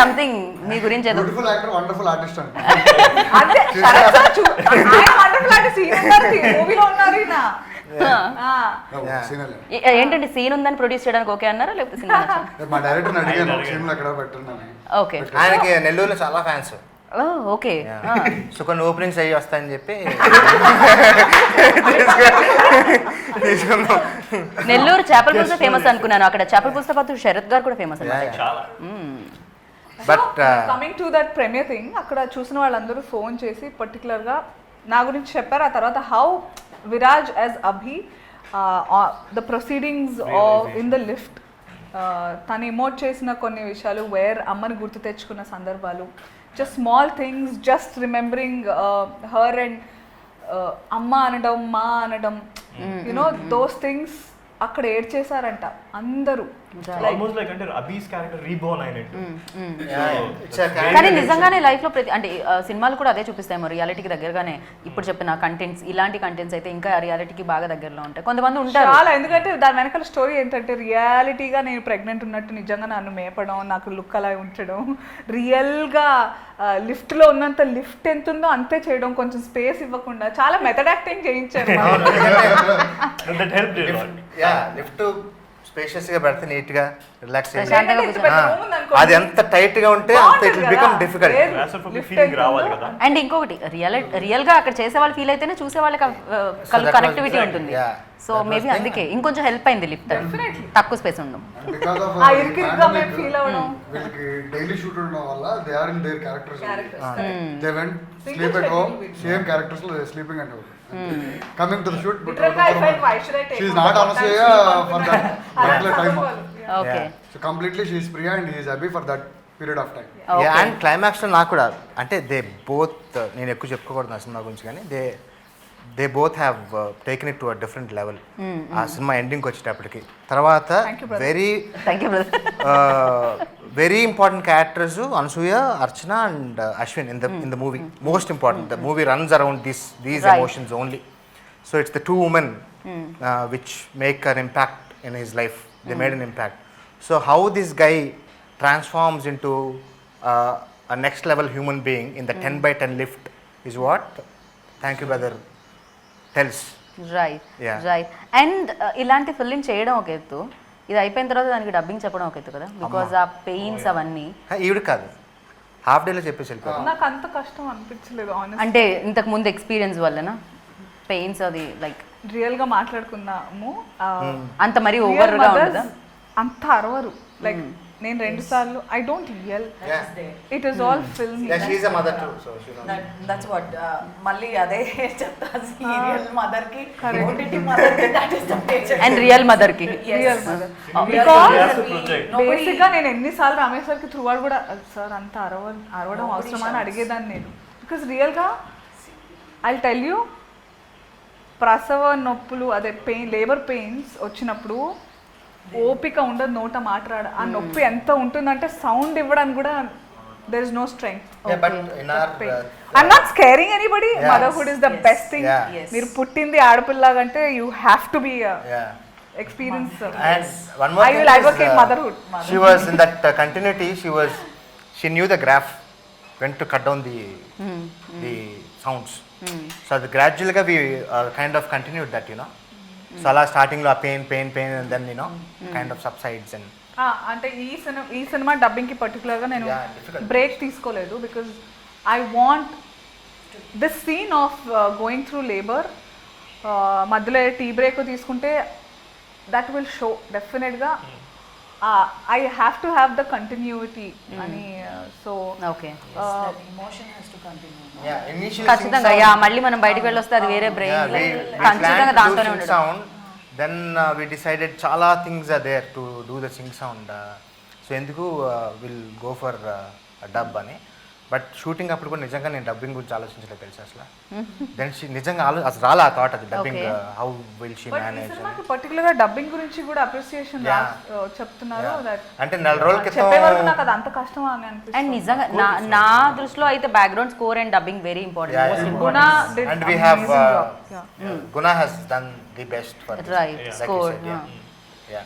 సంథింగ్ మీ గురించి బ్యూటిఫుల్ యాక్టర్, వండర్ఫుల్ ఆర్టిస్ట్ అంటే మూవీలో ఉన్నారు. ఏంటంటే సీన్ ఉందని ప్రొడ్యూస్ చేయడానికి ఓకే అన్నారా లేకపోతే సినిమా? మా డైరెక్టర్ అడిగాను సీన్లో ఎక్కడ పెట్టండి. ఓకే, ఆయనకి నెల్లూరులో చాలా ఫ్యాన్స్. ఓకే, సో కొన్ని ఓపెనింగ్స్ అయ్యి వస్తాయని చెప్పి నెల్లూరు చేపల పులుసు ఫేమస్ అనుకున్నాను. అక్కడ చేపల పులుసుతో పాటు శరత్ గారు కూడా ఫేమస్ అన్నమాట. But coming to that premiere thing, అక్కడ చూసిన వాళ్ళందరూ ఫోన్ చేసి పర్టికులర్గా నా గురించి చెప్పారు. ఆ తర్వాత how Viraj as Abhi, the proceedings in the lift, తను ఇమోట్ చేసిన కొన్ని విషయాలు, వేర్ అమ్మని గుర్తు తెచ్చుకున్న సందర్భాలు, just small things, just remembering her and అమ్మ అనడం, మా అనడం, యునో దోస్ థింగ్స్ అక్కడ ఏడ్చేశారంట అందరూ. ఆల్మోస్ట్ లైక్ అంటే అబీస్ క్యారెక్టర్ రీబోర్న్ అయినట్టు. కానీ నిజంగానే లైఫ్ లో ప్రతి అంటే సినిమాలు కూడా అదే చూపిస్తాయేమో, రియాలిటీకి దగ్గరగానే. ఇప్పుడు చెప్పిన కంటెంట్స్, ఇలాంటి కంటెంట్స్ అయితే ఇంకా రియాలిటీకి బాగా దగ్గరలో ఉంటాయి. కొంతమంది ఉంటారు చాలా, ఎందుకంటే దాని వెనకాల స్టోరీ ఏంటంటే రియాలిటీగా నేను ప్రెగ్నెంట్ ఉన్నట్టు నిజంగా నన్ను మేపడం, నాకు లుక్ అలా ఉంచడం, రియల్గా లిఫ్ట్లో ఉన్నంత లిఫ్ట్ ఎంత ఉందో అంతే చేయడం, కొంచెం స్పేస్ ఇవ్వకుండా చాలా మెథడ్ యాక్టింగ్ చేయించారు. That helped a lot. Lift spacious గా పెడితే నీట్ గా రిలాక్స్ ప్రశాంతంగా అది ఎంత టైట్ గా ఉంటే అంత it will become difficult. Claustrophobic feeling రావాలి కదా. అండ్ ఇంకొకటి రియల్ గా అక్కడ చేసే వాళ్ళు ఫీల్ అయితేనే చూసే వాళ్ళకి కనెక్టివిటీ ఉంటుంది. సో మేబీ అందుకే ఇంకొంచెం హెల్ప్ అయింది లిఫ్ట్, తక్కువ స్పేస్ ఉండడం. బికాస్ ఆఫ్ ఆ ఇరుకిరుగ్గా మేము ఫీల్ అవ్వడం. వీళ్ళకి డైలీ షూట్ ఉండడం వల్ల they are in their characters. They went sleep at home, same characters లో sleeping and coming to the shoot. But she is not Anasuya for that particular time. Okay, so completely she is Priya and he is happy for that period of time. And climax లో నాకు కూడా అంటే they both, నేను ఎక్కువ చెప్పుకోకూడదు ఆ cinema గురించి, కానీ they both have taken it to a different level. ఆ సినిమా ఎండింగ్కి వచ్చేటప్పటికి తర్వాత thank you brother. Very important characters Anasuya, Archana and Ashwin in the movie. Most important, the movie runs around these emotions only. So it's the two women which make an impact in his life. They made an impact. So how this guy transforms into a next level human being in the 10x10 lift is what Thank You Brother tells. Right. And ఇలాంటి filling చేయడం ఒక ఎత్తు, ఇది అయిపోయిన తర్వాత దానికి dubbing చెప్పడం ఒక ఎత్తు కదా, బికాజ్ ఆ పెయిన్స్ అవన్నీ. ఈవిడ కాదు, హాఫ్ డేలో చెప్పేసి వెళ్ళిపోయారు. నాకు అంత కష్టం అనిపించలేదు honestly. అంటే ఇంతకు ముందు ఎక్స్పీరియన్స్ వల్లనా పెయిన్స్ అది లైక్ రియల్ గా మాట్లాడుకున్నాము. అంత మరి ఓవర్ గా ఉండదా? అంత అరవరు. లైక్ నేను 2 సార్లు I don't yell, it is all film. She is a mother too, so she knows. That's what మళ్ళీ అదే చెప్తా, సీరియల్ మదర్ కి ఓటీటీ మదర్ కి that is the major. And real mother కి real mother. has to project. Basic గా నేను ఎన్నిసార్లు రమేష్ సార్కి త్రూ అవుట్ కూడా సార్ అంత అరవడం అవసరమా అని అడిగేదాన్ని నేను. బికాస్ రియల్గా ఐ టెల్ యూ, ప్రసవ నొప్పులు అదే పెయిన్, లేబర్ పెయిన్స్ వచ్చినప్పుడు ఓపిక ఉండదు, నోట మాట్లాడ. ఆ నొప్పి ఎంత ఉంటుందంటే సౌండ్ ఇవ్వడానికి కూడా there is no strength. Yeah, but in our I'm not scaring anybody. Yeah. Motherhood is the best thing. Yeah. మీరు పుట్టింది ఆడపిల్లలాగంటే you have to be yeah. experience. And one more I thing will is, advocate motherhood. She was in that continuity. She knew the graph when to cut down the sounds. So the gradually we kind of continued that, you know. So ala starting lo pain and then, you know, kind of subsides and అంటే ఈ cinema డబ్బింగ్కి పర్టికులర్గా నేను Yeah, difficult. Break తీసుకోలేదు. Because I want this scene of going through labour, మధ్యలో tea break తీసుకుంటే that will show డెఫినెట్గా. I have to have the continuity అని. So okay, emotion has to continue. yeah, initially ఖచ్చితంగా yeah మళ్ళీ మనం బయటికి వెళ్ళొస్తే అది వేరే బ్రెయిన్, ఖచ్చితంగా దాంతోనే ఉండదు. sound. Then we decided chala things are there to do the sing sound. So ఎందుకు we'll go for a dub అని. బట్ షూటింగ్ అప్పుడు కూడా నిజంగా నేను డబ్బింగ్ గురించి ఆలోచించలేదు తెలుసు అసలు. దెన్ నిజంగా అసలు రాలా ఆ థాట్, అది dubbing how will she manage. పర్టికులర్గా డబ్బింగ్ గురించి కూడా అప్రిసియేషన్ చెప్తున్నారు. అంటే 4 రోజుల క్రితం చెప్పే వరకు నాకు అది అంత కష్టం అని అనిపిస్తుంది. అండ్ నిజంగా నా దృష్టిలో అయితే background score and dubbing very important. Guna did and we have amazing job. Guna has done the best for this. Right, Like you score, said, yeah.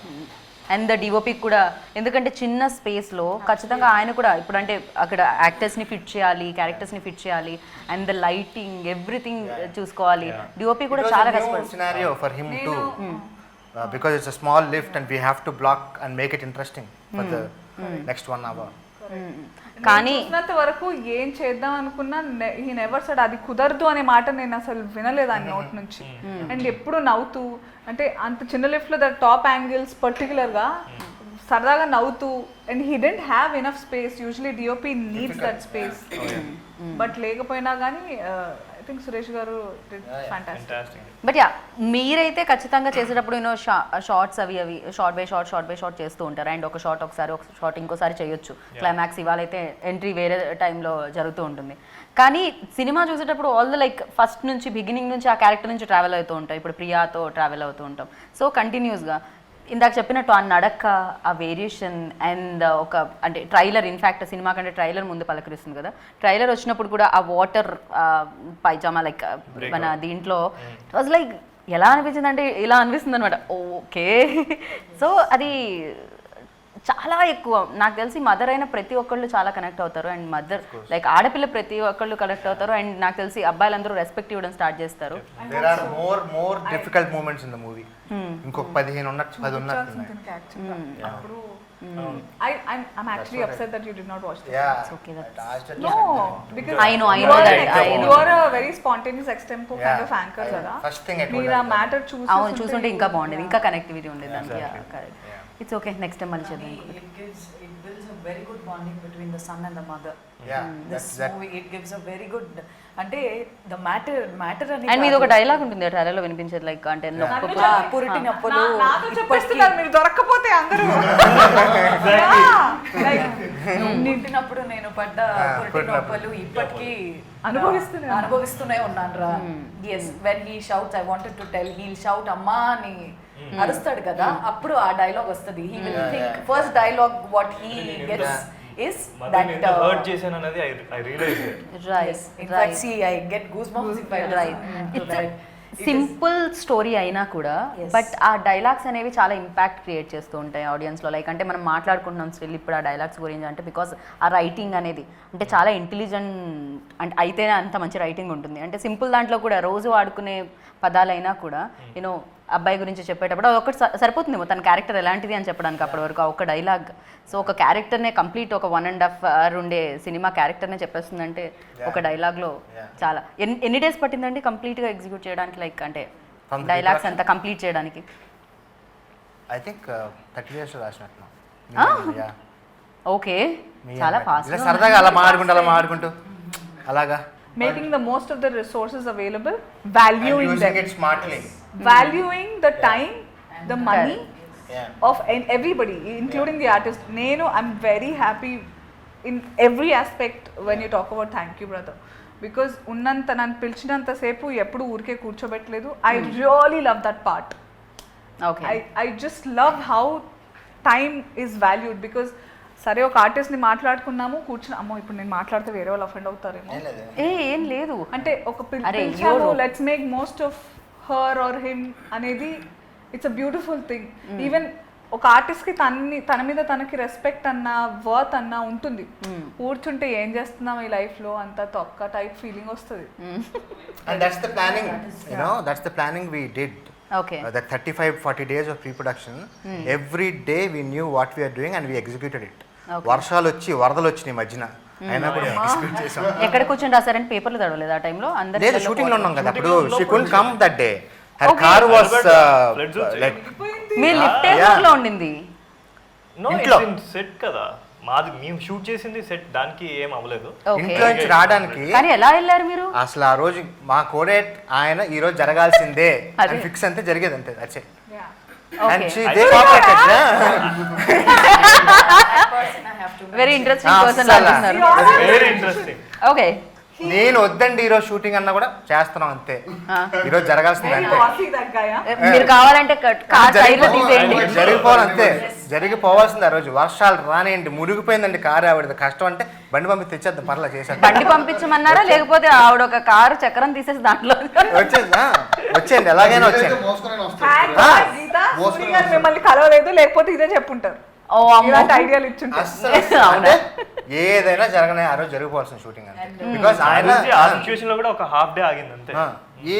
And the DOP కూడా, ఎందుకంటే చిన్న స్పేస్లో ఖచ్చితంగా ఆయన కూడా ఇప్పుడు అంటే అక్కడ యాక్టర్స్ని ఫిట్ చేయాలి, క్యారెక్టర్స్ని ఫిట్ చేయాలి, అండ్ ద లైటింగ్ ఎవ్రీథింగ్ చూసుకోవాలి. డిఓపి కూడా చాలా కష్టపడు. Scenario for him too, because it's a small lift and we have to block and make it interesting for the next 1 hour. కానీ చూసినంత వరకు ఏం చేద్దాం అనుకున్నా ఈ నెవర్ సెడ్ అది కుదరదు అనే మాట నేను అసలు వినలేదు ఆయన నోట్ నుంచి. అండ్ ఎప్పుడు నవ్వుతూ, అంటే అంత చిన్న లిఫ్ట్లో ద టాప్ యాంగిల్స్ పర్టికులర్గా సరదాగా నవ్వుతూ. And he didn't have enough space. Usually DOP needs that space. But లేకపోయినా కానీ ఐ థింక్ సురేష్ గారు ఫ్యాంటాస్టిక్. ఫ్యాంటాస్టిక్. బట్ యా మీరైతే ఖచ్చితంగా చేసేటప్పుడు యూనో షార్ట్స్ అవి షార్ట్ బై షార్ట్ చేస్తూ ఉంటారు. అండ్ ఒక షార్ట్ ఇంకోసారి చేయొచ్చు. క్లైమాక్స్ ఇవాళైతే ఎంట్రీ వేరే టైంలో జరుగుతూ ఉంటుంది. కానీ సినిమా చూసేటప్పుడు ఆల్ ద లైక్ ఫస్ట్ నుంచి బిగినింగ్ నుంచి ఆ క్యారెక్టర్ నుంచి ట్రావెల్ అవుతూ ఉంటాం. ఇప్పుడు ప్రియాతో ట్రావెల్ అవుతూ ఉంటాం. సో కంటిన్యూస్గా ఇందాక చెప్పినట్టు ఆ నడక, ఆ వేరియేషన్ అండ్ ఒక అంటే ట్రైలర్, ఇన్ఫ్యాక్ట్ సినిమా కంటే ట్రైలర్ ముందు పలకరిస్తుంది కదా. ట్రైలర్ వచ్చినప్పుడు కూడా ఆ వాటర్ పైజామా లైక్ మన దీంట్లో ఇట్ వాజ్ లైక్ ఎలా అనిపించింది అంటే ఇలా అనిపిస్తుంది అనమాట. ఓకే సో అది చాలా ఎక్కువ నాకు తెలిసి మదర్ అయిన ప్రతి ఒక్కళ్ళు చాలా కనెక్ట్ అవుతారు. అండ్ మదర్ లైక్ ఆడపిల్ల ప్రతి ఒక్కళ్ళు కనెక్ట్ అవుతారు. అండ్ నాకు తెలిసి అబ్బాయిలందరూ రెస్పెక్ట్ ఇవ్వడం స్టార్ట్ చేస్తారు. There are more difficult moments in the movie. ఇంకొక 15 ఉన్నట్టు 10 ఉన్నట్టు. అప్పుడు I'm actually upset that you did not watch this. Yeah. It's okay, that's- No, because I know you are that, I know. you are a very spontaneous extempo kind of anchor కదా. First thing I told మీరు ఆ her. Matter అవును చూసుంటే ఇంకా బాగుండేది, ఇంకా connectivity ఉండేది దానికి. ఇట్స్ ఓకే, నెక్స్ట్ టైం మళ్ళీ చేద్దాం. It builds a very good bonding between the son and the mother. Yeah, This that- movie, it gives a very good, అంటే the matter అని అండ్ మీది ఒక డైలాగ్ ఉంటుంది ట్రైలర్లో వినిపించేది లైక్ అంటే నొప్పి పురిటి నొప్పులు నాతో చెప్పేస్తున్నారు మీరు దొరక్కపోతే అందరూ. పుట్టినప్పుడు నేను పడ్డ పురిటి నొప్పులు ఇప్పటికీ అనుభవిస్తూనే ఉన్నాను రా. Yes when he shouts I wanted to tell he'll shout అమ్మా అని అరుస్తాడు కదా, అప్పుడు ఆ డైలాగ్ వస్తుంది. He will think first dialogue what he gets is that hurt చేశాను అనేది I realized it. రైట్ in fact see I get goosebumps if I Right. listen to that. Simple story అయినా కూడా Yes. బట్ ఆ dialogues అనేవి చాలా impact create చేస్తూ ఉంటాయి ఆడియన్స్లో. లైక్ అంటే మనం మాట్లాడుకుంటున్నాం స్టిల్ ఇప్పుడు ఆ డైలాగ్స్ గురించి అంటే బికాస్ ఆ రైటింగ్ అనేది అంటే చాలా ఇంటెలిజెంట్ అంటే అయితేనే అంత మంచి రైటింగ్ ఉంటుంది. అంటే సింపుల్ దాంట్లో కూడా రోజు వాడుకునే పదాలైనా కూడా యూనో అబ్బాయి గురించి చెప్పేటప్పుడు అది ఒకటి సరిపోతుంది తన క్యారెక్టర్ ఎలాంటిది అని చెప్పడానికి అప్పటి వరకు ఒక డైలాగ్. సో ఒక క్యారెక్టర్నే కంప్లీట్ ఒక 1.5 hour ఉండే సినిమా క్యారెక్టర్నే చెప్పేస్తుందంటే ఒక డైలాగ్లో చాలా ఎన్ని డేస్ పట్టిందండి కంప్లీట్గా ఎగ్జిక్యూట్ చేయడానికి లైక్ అంటే From the డైలాగ్స్ అంతా కంప్లీట్ చేయడానికి? ఐ థింక్ 30 days రాసినట్టు. ఓకే చాలా ఫాస్ట్. సరదాగా అలా మాడుకుంటూ అలాగా making the most of the resources available, valuing using them, it smartly. valuing the time, the money Yeah. of everybody, including the artist. I'm very happy in every aspect when you talk about thank you brother, because ఉన్నంత నన్ను పిలిచినంత సేపు ఎప్పుడు ఊరికే కూర్చోబెట్టలేదు. I really love that part. Okay I just love how time is valued, because సరే ఒక ఆర్టిస్ట్ని మాట్లాడుకున్నాము కూర్చుని అమ్మో ఇప్పుడు నేను మాట్లాడితే వేరే వాళ్ళు అఫెండ్ అవుతారేమో ఏం లేదు అంటే ఒక అరే, పిలిచాము you're- let's make most of her or him అనేది it's a beautiful thing. Even ఒక ఆర్టిస్ట్కి తన మీద తనకి రెస్పెక్ట్ అన్న వర్త్ అన్న ఉంటుంది. కూర్చుంటే ఏం చేస్తున్నాం ఈ లైఫ్లో అంత తొక్క టైప్ ఫీలింగ్ వస్తుంది. And that's the planning, that's the planning we did. Okay That 35-40 days of pre-production, every day we knew what we are doing and we executed it. వర్షాలు వచ్చి వరదలు వచ్చినాయి మధ్యన అయినా కూడా ఎగ్జిక్యూట్ చేసాం. ఎక్కడ కూర్చొని రాశారని పేపర్లు తడవలేదు ఆ టైంలో అందరూ లేదు షూటింగ్ లో ఉన్నాం కదా అప్పుడు. She couldn't come that day. Her car was like మీరు లిఫ్ట్ లో ఉండింది. No, ఇంట్లో. it's in set కదా మాది మేము షూట్ చేసింది సెట్, దానికి ఏం అవ్వలేదు. ఇంట్లో నుంచి రావడానికి కానీ ఎలా వెళ్ళారు మీరు? అసలు ఆ రోజు మా కోడేట్ ఆయన ఈ రోజు జరగాల్సిందే అని ఫిక్స్ అంతే జరిగేది అంతే. That's it. And she they cooperated. Very interesting person అస్సలు. అంటున్నారు. Very interesting. ఓకే నేను వద్దండి ఈ రోజు షూటింగ్ అన్నా కూడా చేస్తున్నాం అంతే. ఈ రోజు జరగాల్సిందే అంతే. మీరు కావాలంటే కార్ టైర్లు తీసేయండి. జరిగిపోవాలి అంతే. జరిగిపోవాల్సింది ఆ రోజు. వర్షాలు రానియండి, మునిగిపోయిందండి కారు. ఆవిడ కష్టం అంటే బండి పంపి తెచ్చేద్దాం పర్లా చేసేద్దాం. బండి పంపించమన్నారా లేకపోతే ఆవిడ ఒక కారు చక్రం తీసేసి దాంట్లో వచ్చేయండి ఎలాగైనా వచ్చేయండి. మిమ్మల్ని కలవలేదు లేకపోతే ఇదే చెప్పుంటారు. ఓ అమ్మో ఇలాంటి ఐడియాలు ఇచ్చుంటారు. అస్సలు అంటే ఏదైనా జరగనే ఆ రోజు జరిగిపోవాల్సిన షూటింగ్ అంతే. బికాస్ ఆయన ఆ సిచ్యువేషన్ లో కూడా ఒక హాఫ్ డే ఆగింది అంతే.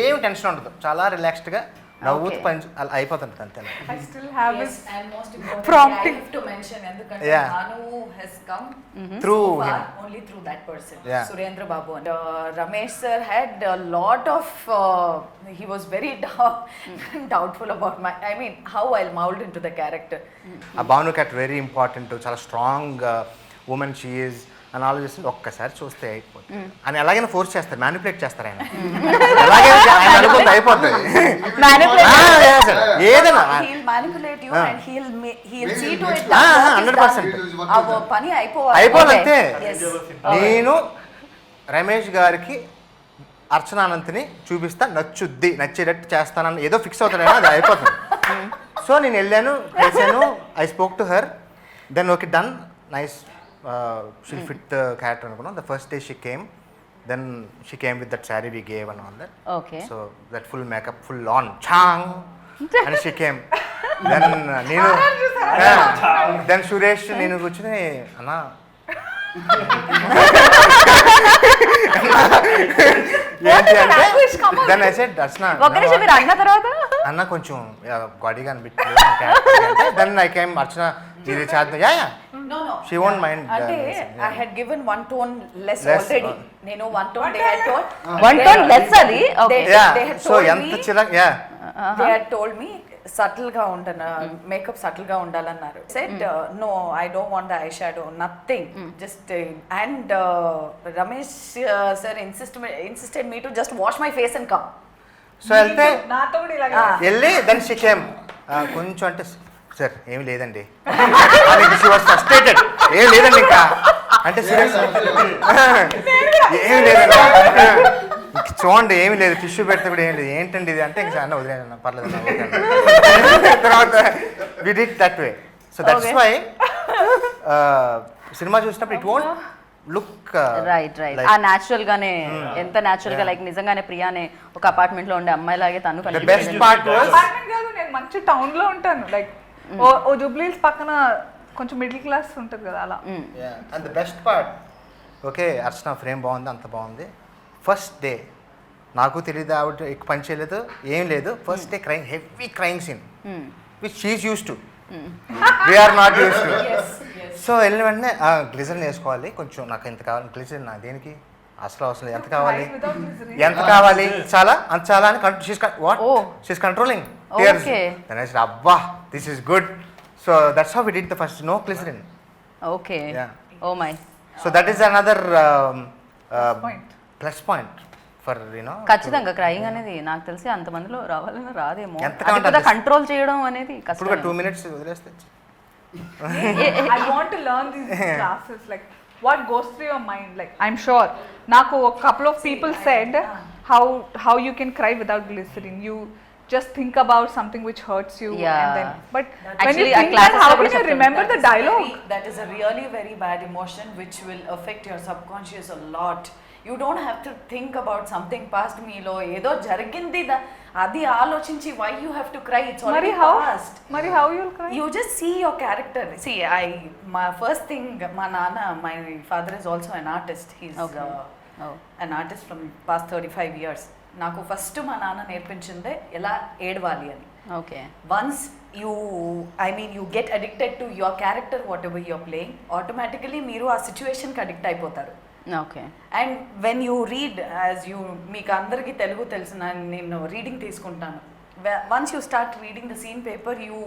ఏం టెన్షన్ ఉండదు, చాలా రిలాక్స్డ్ గా నవ్వుతూ పని అలా అయిపోతుంది అంతే. I still have Yes, this and most importantly, prompting. I have to mention ఎందుకంటే Yeah. Bhanu has come Through so far him. only through that person, Yeah. Surendra Babu. And Ramesh sir had a lot of he was very doubtful about how I'll mold into the character. ఆ Bhanu cat very important. చాలా strong women she is. అని ఆలోచిస్తే ఒక్కసారి చూస్తే అయిపోతుంది అని ఎలాగైనా force చేస్తారు, మ్యానిపులేట్ చేస్తారు ఆయన. ఎలాగైనా ఆయన అనుకుంటే అయిపోతుంది. ఏదైనా he'll manipulate you and he'll see to it 100%. ఆ పని అయిపోవాలి. అయిపోవాలంతే. Yes. నేను రమేష్ గారికి అర్చనానంతిని చూపిస్తా, నచ్చేటట్టు చేస్తానని ఏదో ఫిక్స్ అవుతాడైనా అది అయిపోతుంది. సో నేను వెళ్ళాను, చేశాను, I spoke to her, then okay done, nice, she'll fit the character అనుకున్నాం. The first day she came, then she came with that sari we gave and all that. Okay. So that full makeup full on ఛాంగ్ అని she came. Then నేను then Suresh నేను కూర్చుని అన్నా ఏంటి అంటే then I said దర్శన ఒక్క నిమిషం మీరు అన్న తర్వాత అన్న కొంచెం గాడిగా అనిపించలేదు. దెన్ ఐ కేమ్ అర్చన ఇది చేద్దాం, yeah No, no. She won't mind. అంటే I had given one tone less Less, already. నేను one tone, they had told. One tone less అది. Okay. They had so told ఎంత me. చిరా yeah They had told me subtle గా ఉండను, makeup subtle గా ఉండాలన్నారు. Said no, I don't want the eye shadow, nothing, just and Ramesh sir insisted me to just wash my face and come. So వెళ్తే నాతో కూడా ఇలాగే వెళ్ళి దెన్ షీ కేమ్ కొంచెం అంటే సార్ ఏమి లేదండి షీ వాస్ ఫ్రస్ట్రేటెడ్, ఏం లేదండి ఇంకా అంటే సీరియస్ ఏమి లేదండి చూడండి ఏమి లేదు, టిష్యూ పెడితే కూడా ఏం లేదు, ఏంటండి ఇది అంటే ఇంకా అన్న వదిలేను పర్లేదు తర్వాత we did that way. So that's why సినిమా చూసినప్పుడు ఇట్ వోంట్ లుక్ రైట్ ఆ న్యాచురల్ గానే, ఎంత న్యాచురల్ గా లైక్ నిజంగానే ప్రియానే ఒక అపార్ట్మెంట్ లో ఉండే అమ్మాయి లాగే తను the best part was apartment కాదు, నేను మంచి టౌన్ లో ఉంటాను. లైక్ ఓ జూబ్లీస్ పక్కన కొంచెం మిడిల్ క్లాస్ ఉంటుంది కదా అలా. And the best part okay Archana frame బాగుంది, అంత బాగుంది. ఫస్ట్ డే నాకు తెలియదు, ఆవిడ ఎక్కువ పని చేయలేదు, ఏం లేదు. First day crime, heavy crime scene which she's use to, we're not use to. So వెళ్ళిన వెంటనే గ్లిజరిన్ వేసుకోవాలి కొంచెం, నాకు ఎంత కావాలి గ్లిజరిన్, నాకు దేనికి అసలు అవసరం లేదు, ఎంత కావాలి ఎంత కావాలి చాలా అంత చాలా అని షీస్ కంట్రోలింగ్ టియర్స్. అబ్బా this is good. So that's how we did the first, no glycerine. Okay. Oh my. So that is another plus point for you know. ఖచ్చితంగా క్రైయింగ్ అనేది నాకు తెలిసి అంతమందిలో రావాలని రాదేమో, ఎంత కంట్రోల్ చేయడం అనేది ఇప్పుడు కష్టం. 2 minutes వదిలేస్తే I want to learn these classes, like what goes through your mind. Like I'm sure naku a couple of people said how you can cry without glycerin. You just think about something which hurts you, Yeah. and then but when Actually, you ఆ think that, classes how లో can కూడా you remember the dialogue? That is a really very bad emotion which will affect your subconscious a lot. You don't have to think about something past మీలో ఏదో జరిగింది అది ఆలోచించి why you have to cry, it's already past. Mari how you'll cry? You just see your character. See, my first thing, my nana, my father is also an artist. He's an artist from past 35 years. నాకు first మా నాన్న నేర్పించిందే ఎలా ఏడవాలి అని. Okay. Once you get addicted to your character, whatever you're playing, automatically మీరు ఆ సిచ్యువేషన్కి addict అయిపోతారు. Okay. And when you read, మీకు అందరికీ తెలుగు తెలుసు, నేను రీడింగ్ తీసుకుంటాను. Once you start reading the scene paper you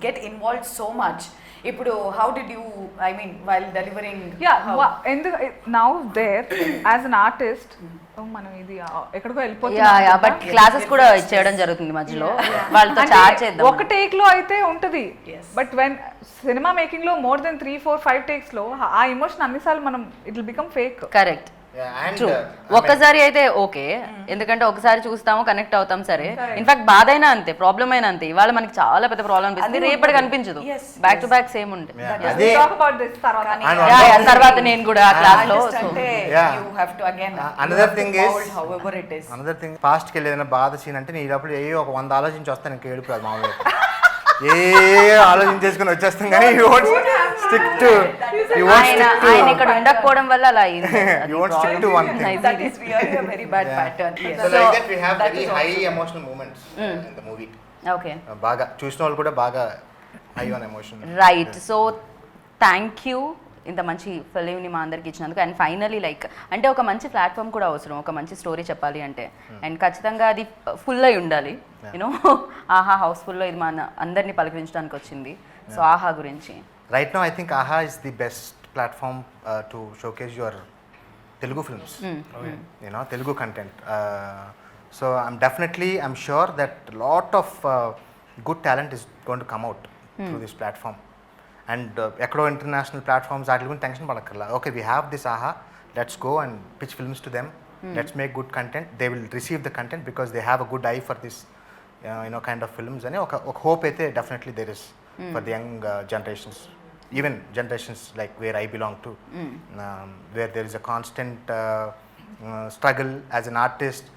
get involved so much. ఇప్పుడు how did you while delivering? Now there as an artist, మనం ఇది ఎక్కడికో యా వెళ్ళిపోతున్నాం. బట్ క్లాసెస్ కూడా చేయడం జరుగుతుంది మధ్యలో, వాళ్ళతో చార్జ్ చేద్దాం. ఒక టేక్ లో అయితే ఉంటది, బట్ వెన్ సినిమా మేకింగ్ లో మోర్ దెన్ 3, 4, 5 టేక్స్ లో ఆ ఎమోషన్ అన్నిసార్లు మనం it will become fake. Correct. True. ఒక్కసారి అయితే ఓకే, ఎందుకంటే ఒకసారి చూస్తాము కనెక్ట్ అవుతాం సరే. ఇన్ఫాక్ట్ బాధ అయినా అంతే, ప్రాబ్లం అయినా అంతే. ఇవాళ మనకి చాలా పెద్ద ప్రాబ్లం అనిపిస్తుంది, రేపటికి అనిపించదు. బ్యాక్ టు బ్యాక్ సేమ్ ఉంటుంది. తర్వాత నేను కూడా ఆ క్లాస్ లో అనదర్ థింగ్ పాస్ట్ కి ఏదైనా బాధ సీన్ అంటే నీ లోపల ఏ ఒక 100 ఆలోచించి వస్తాను, ఇంకా ఏడుపు రాదు మామూలుగా. ఏ ఆలోచించేసుకుని వచ్చేస్తాం కానీ ఆయన ఇక్కడ ఉండకపోవడం వల్ల అలా అయింది. you won't stick to one thing. That is really a very bad pattern. Yes. So like that we have very high emotional moments in the movie. Okay. బాగా చూసిన వాళ్ళు కూడా బాగా high on emotion. Right. So thank you ఇంత మంచి ఫిలింని మా అందరికి ఇచ్చినందుకు. అండ్ ఫైనలీ లైక్ అంటే ఒక మంచి ప్లాట్ఫామ్ కూడా అవసరం, ఒక మంచి స్టోరీ చెప్పాలి అంటే. అండ్ ఖచ్చితంగా అది ఫుల్ అయి ఉండాలి. యూనో ఆహా హౌస్ఫుల్లో ఇది మన అందరినీ పలకరించడానికి వచ్చింది. సో ఆహా గురించి రైట్ నౌ ఐ థింక్ ఆహా is the best platform to showcase your Telugu films, you know, Telugu content. So I'm sure that a lot of good talent is going to come out through this platform. And ఎక్కడో international platforms వాటి గురించి tension పడక్కర్లా. Okay, we have this Aha, let's go and pitch films to them, let's make good content, they will receive the content because they have a good eye for this you know kind of films అని ఒక hope అయితే definitely there is for the young generations, even generations like where I belong to, where there is a constant struggle as an artist.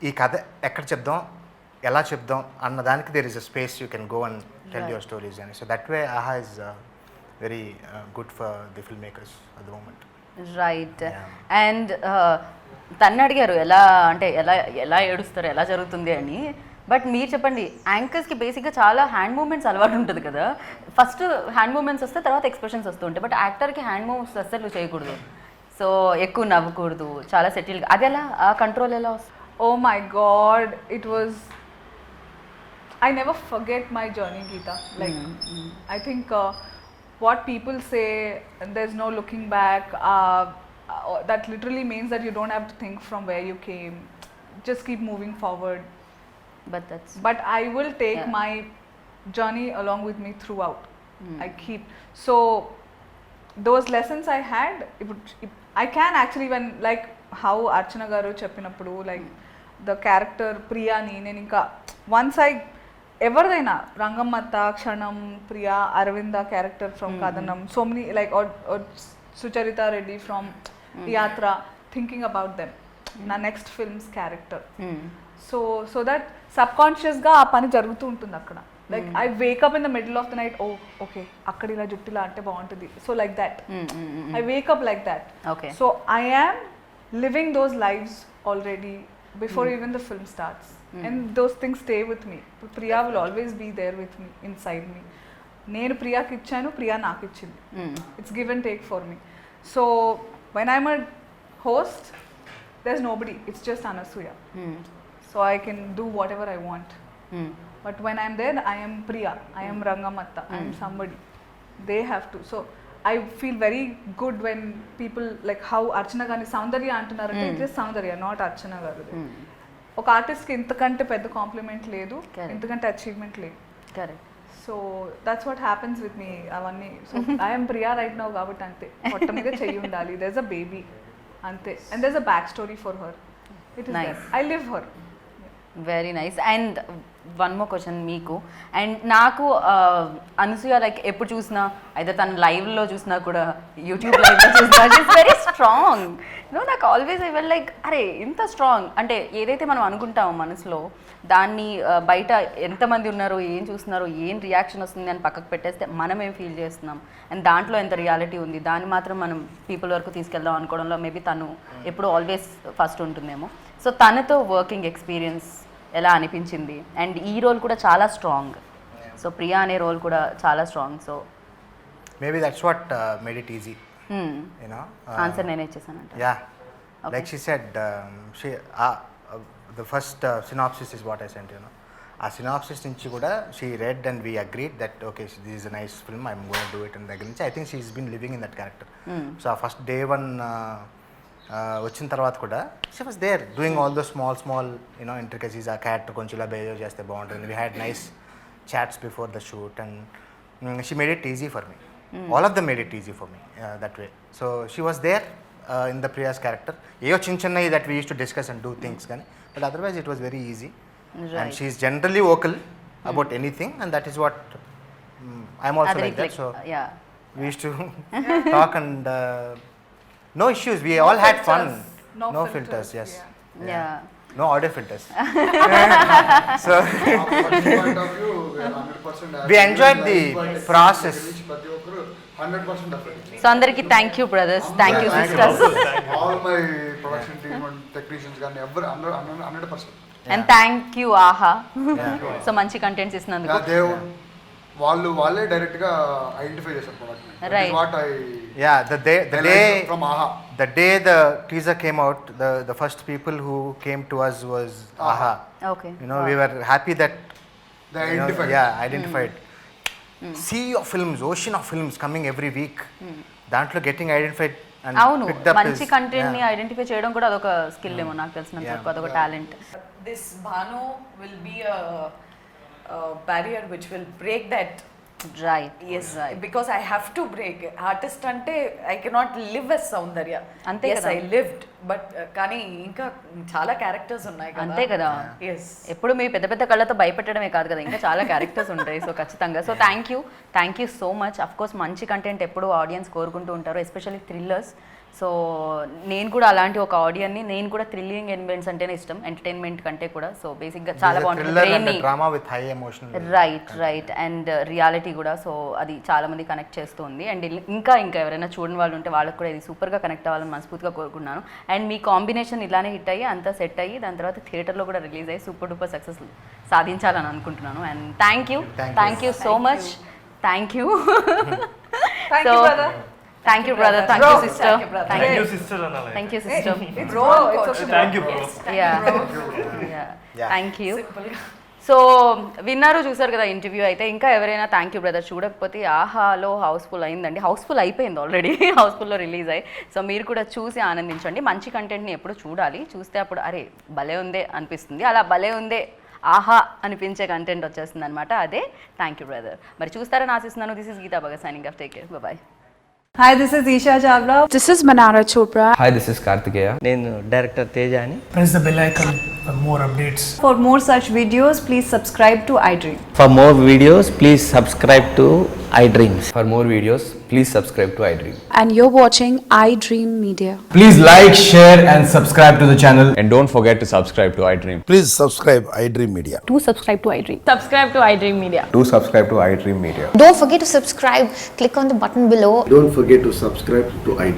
ఈ కథ ఎక్కడ చెప్దాం, ఎలా చెప్దాం అన్న దానికి there is a space you can go and tell your stories అని. So that way Aha is very good for the film makers at the moment. Right. And తన్ను అడిగారు ఎలా అంటే ఎలా ఏడుస్తారు, ఎలా జరుగుతుంది అని. బట్ మీరు చెప్పండి, యాంకర్స్కి బేసిక్గా చాలా హ్యాండ్ మూమెంట్స్ అలవాటు ఉంటుంది కదా. ఫస్ట్ హ్యాండ్ మూమెంట్స్ వస్తే తర్వాత ఎక్స్ప్రెషన్స్ వస్తూ ఉంటాయి. బట్ యాక్టర్కి హ్యాండ్ మూవ్స్ అస్సలు చేయకూడదు, సో ఎక్కువ నవ్వకూడదు, చాలా సెటిల్గా. అది ఎలా, ఆ కంట్రోల్ ఎలా వస్తుంది? Oh my God, it was. I never forget my journey, Geeta. Like, I think what people say, there's no looking back. That literally means that you don't have to think from where you came. Just keep moving forward. But I will take my journey along with me throughout. I keep so those lessons I had. I can actually, when like how Archana garu cheppinappudu, like the character Priyani నేను ఇంకా once I ఎవరిదైనా Rangammatta, Kshanam, Priya, Aravinda character from Kathanam, so many like Sucharitha Reddy from Yatra, thinking about them నా next films character. So that sub కాన్షియస్గా ఆ పని జరుగుతూ ఉంటుంది అక్కడ. Like I wake up in the middle of the night, okay అక్కడ ఇలా జుట్టిలా అంటే బాగుంటుంది, so like that I wake up like that. So I am living those lives already before even the film starts, and those things stay with me. Priya will always be there with me, inside me. నేను ప్రియాకి ఇచ్చాను, ప్రియా నాకు ఇచ్చింది. It's give and take for me. So when I'm a host, there's nobody, it's just Anasuya. So I can do whatever I want. But when I'm there, I am Priya, I am Rangamatta, I am somebody. They have to. So I feel very good when people like how Archana Gani Soundarya అంటున్నారంటే it is Soundarya, not Archana గారు. ఒక ఆర్టిస్ట్కి ఇంతకంటే పెద్ద complement లేదు, ఇంతకంటే achievement లేదు. Correct. So that's what happens with me అవన్నీ. So I'm Priya right now కాబట్టి అంతే, పొట్ట మీద చెయ్యి ఉండాలి, దెర్ ఇస్ అ బేబీ అంతే, and there is a back story for her. It is nice, I live her. Very nice. And one more question మీకు and నాకు, అనసూయ లైక్ ఎప్పుడు చూసినా, అయితే తను లైవ్లో చూసినా కూడా, యూట్యూబ్ లైవ్లో చూసినా, ఇట్స్ వెరీ స్ట్రాంగ్. నాకు ఆల్వేస్ ఐ వెల్ లైక్, అరే ఇంత స్ట్రాంగ్ అంటే ఏదైతే మనం అనుకుంటామో మనసులో, దాన్ని బయట ఎంతమంది ఉన్నారో, ఏం చూస్తున్నారో, ఏం రియాక్షన్ వస్తుంది అని పక్కకు పెట్టేస్తే మనం ఏం ఫీల్ చేస్తున్నాం అండ్ దాంట్లో ఎంత రియాలిటీ ఉంది, దాన్ని మాత్రం మనం పీపుల్ వరకు తీసుకెళ్దాం అనుకోవడంలో మేబీ తను ఎప్పుడు ఆల్వేస్ ఫస్ట్ ఉంటుందేమో. సో తనతో వర్కింగ్ ఎక్స్పీరియన్స్ ఎలా అనిపించింది? అండ్ ఈ రోల్ కూడా చాలా స్ట్రాంగ్, సో ప్రియా అనే రోల్ కూడా చాలా strong. So maybe that's what made it easy, you know. Answer నేనే ఇచ్చేసానంట. Yeah, like she said, the first synopsis is what I sent, you know. ఆ సినాప్సిస్ నుంచి కూడా she read and we agreed that okay this is a nice film, I'm going to do it and దగ్గర నుంచి I think she is been living in that character. So ఆ first day one వచ్చిన తర్వాత కూడా she was there doing all those small you know intricacies. ఆ character కొంచెం ఇలా behave చేస్తే బాగుంటుంది. We had nice chats before the shoot and she made it easy for me. All of them made it easy for me that way. So she was there in the Priya's character. ఏయో చిన్న చిన్నవి that we used to discuss and do things కానీ, but otherwise it was very easy. Right. And she is generally vocal about anything, and that is what I'm also like that. So yeah, we used to talk and no issues. We all had fun. No filters. Yes. Yeah. No audio filters. So point of view, 100% we enjoyed the process. 100% effort. So అందరికి thank you brothers, thank you sisters, All my production team and technicians కానీ ఎవరు 100%. And thank you ఆహా. So మంచి contents ఇస్తున్నందుకు. వాళ్ళే direct గా identify చేశారు product. Right. What I Yeah, the day from AHA. The day the teaser came out, the first people who came to us was AHA. Okay. You know, we were happy that They identified. Yeah, identified. Sea of films, ocean of films coming every week. దాంట్లో getting identified అవును, మంచి content ని identify చేయడం కూడా అదొక skill ఏమో నాకు తెలిసినంత వరకు, అదొక talent. This Bhanu will be a barrier which will break that. Right. Yes, because I have to break. Artist ante I cannot live as Soundarya. అంతే Yes, కదా. I lived, but కానీ ఇంకా చాలా క్యారెక్టర్స్ ఉన్నాయి కదా. అంతే కదా. Yes. ఎప్పుడు మీ పెద్ద పెద్ద కళ్ళతో భయపెట్టడమే కాదు కదా, ఇంకా చాలా క్యారెక్టర్స్ ఉంటాయి. సో ఖచ్చితంగా. So thank you so much. Of course మంచి కంటెంట్ ఎప్పుడు ఆడియన్స్ కోరుకుంటూ ఉంటారు, ఎస్పెషల్లీ థ్రిల్లర్స్. సో నేను కూడా అలాంటి ఒక ఆడియన్ని, నేను కూడా థ్రిల్లింగ్ ఎలిమెంట్స్ అంటేనే ఇష్టం ఎంటర్టైన్మెంట్ కంటే కూడా. సో బేసిక్గా చాలా బాగుంటుంది. Drama with high emotion. Right and reality కూడా. సో అది చాలా మంది కనెక్ట్ చేస్తుంది. అండ్ ఇంకా ఎవరైనా చూడని వాళ్ళు ఉంటే వాళ్ళకి కూడా ఇది సూపర్గా కనెక్ట్ అవ్వాలని మనస్ఫూర్తిగా కోరుకున్నాను. అండ్ మీ కాంబినేషన్ ఇలానే హిట్ అయ్యి అంతా సెట్ అయ్యి దాని తర్వాత థియేటర్లో కూడా రిలీజ్ అయ్యి సూపర్ డూపర్ సక్సెస్ సాధించాలని అనుకుంటున్నాను. And thank you so much. Thank you Thank you, brother. Thank you brother. Thank you sister. Thank you sister అనాలి. Thank you sister. Bro, it's okay. Thank you bro. Thank you. So విన్నారు, చూసారు కదా interview అయితే. ఇంకా ఎవరైనా thank you brother చూడకపోతే ఆహాలో Housefull అయిందండి, హౌస్ఫుల్ అయిపోయింది ఆల్రెడీ, హౌస్ఫుల్లో రిలీజ్ అయ్యి. సో మీరు కూడా చూసి ఆనందించండి. మంచి కంటెంట్ని ఎప్పుడు చూడాలి, చూస్తే అప్పుడు అరే భలే ఉందే అనిపిస్తుంది. అలా భలే ఉందే ఆహా అనిపించే కంటెంట్ వచ్చేస్తుంది అనమాట. అదే థ్యాంక్ యూ బ్రదర్. మరి చూస్తారని ఆశిస్తున్నాను. This is Geeta Bhagat signing off. Take care, bye. Hi, this is Isha Chavla. This is Manara Chopra. Hi, this is Kartikeya. నేను డైరెక్టర్ తేజ అని. Press the bell icon for more updates. For more such videos, please subscribe to iDream. For more videos, please subscribe to iDreams. For more videos, please subscribe to iDream. And you're watching iDream Media. Please like, share and subscribe to the channel. And don't forget to subscribe to iDream. Please subscribe iDream Media. Do subscribe to iDream. Subscribe to iDream Media. Do subscribe to iDream Media. Don't forget to subscribe. Click on the button below. Don't forget to subscribe to iDream.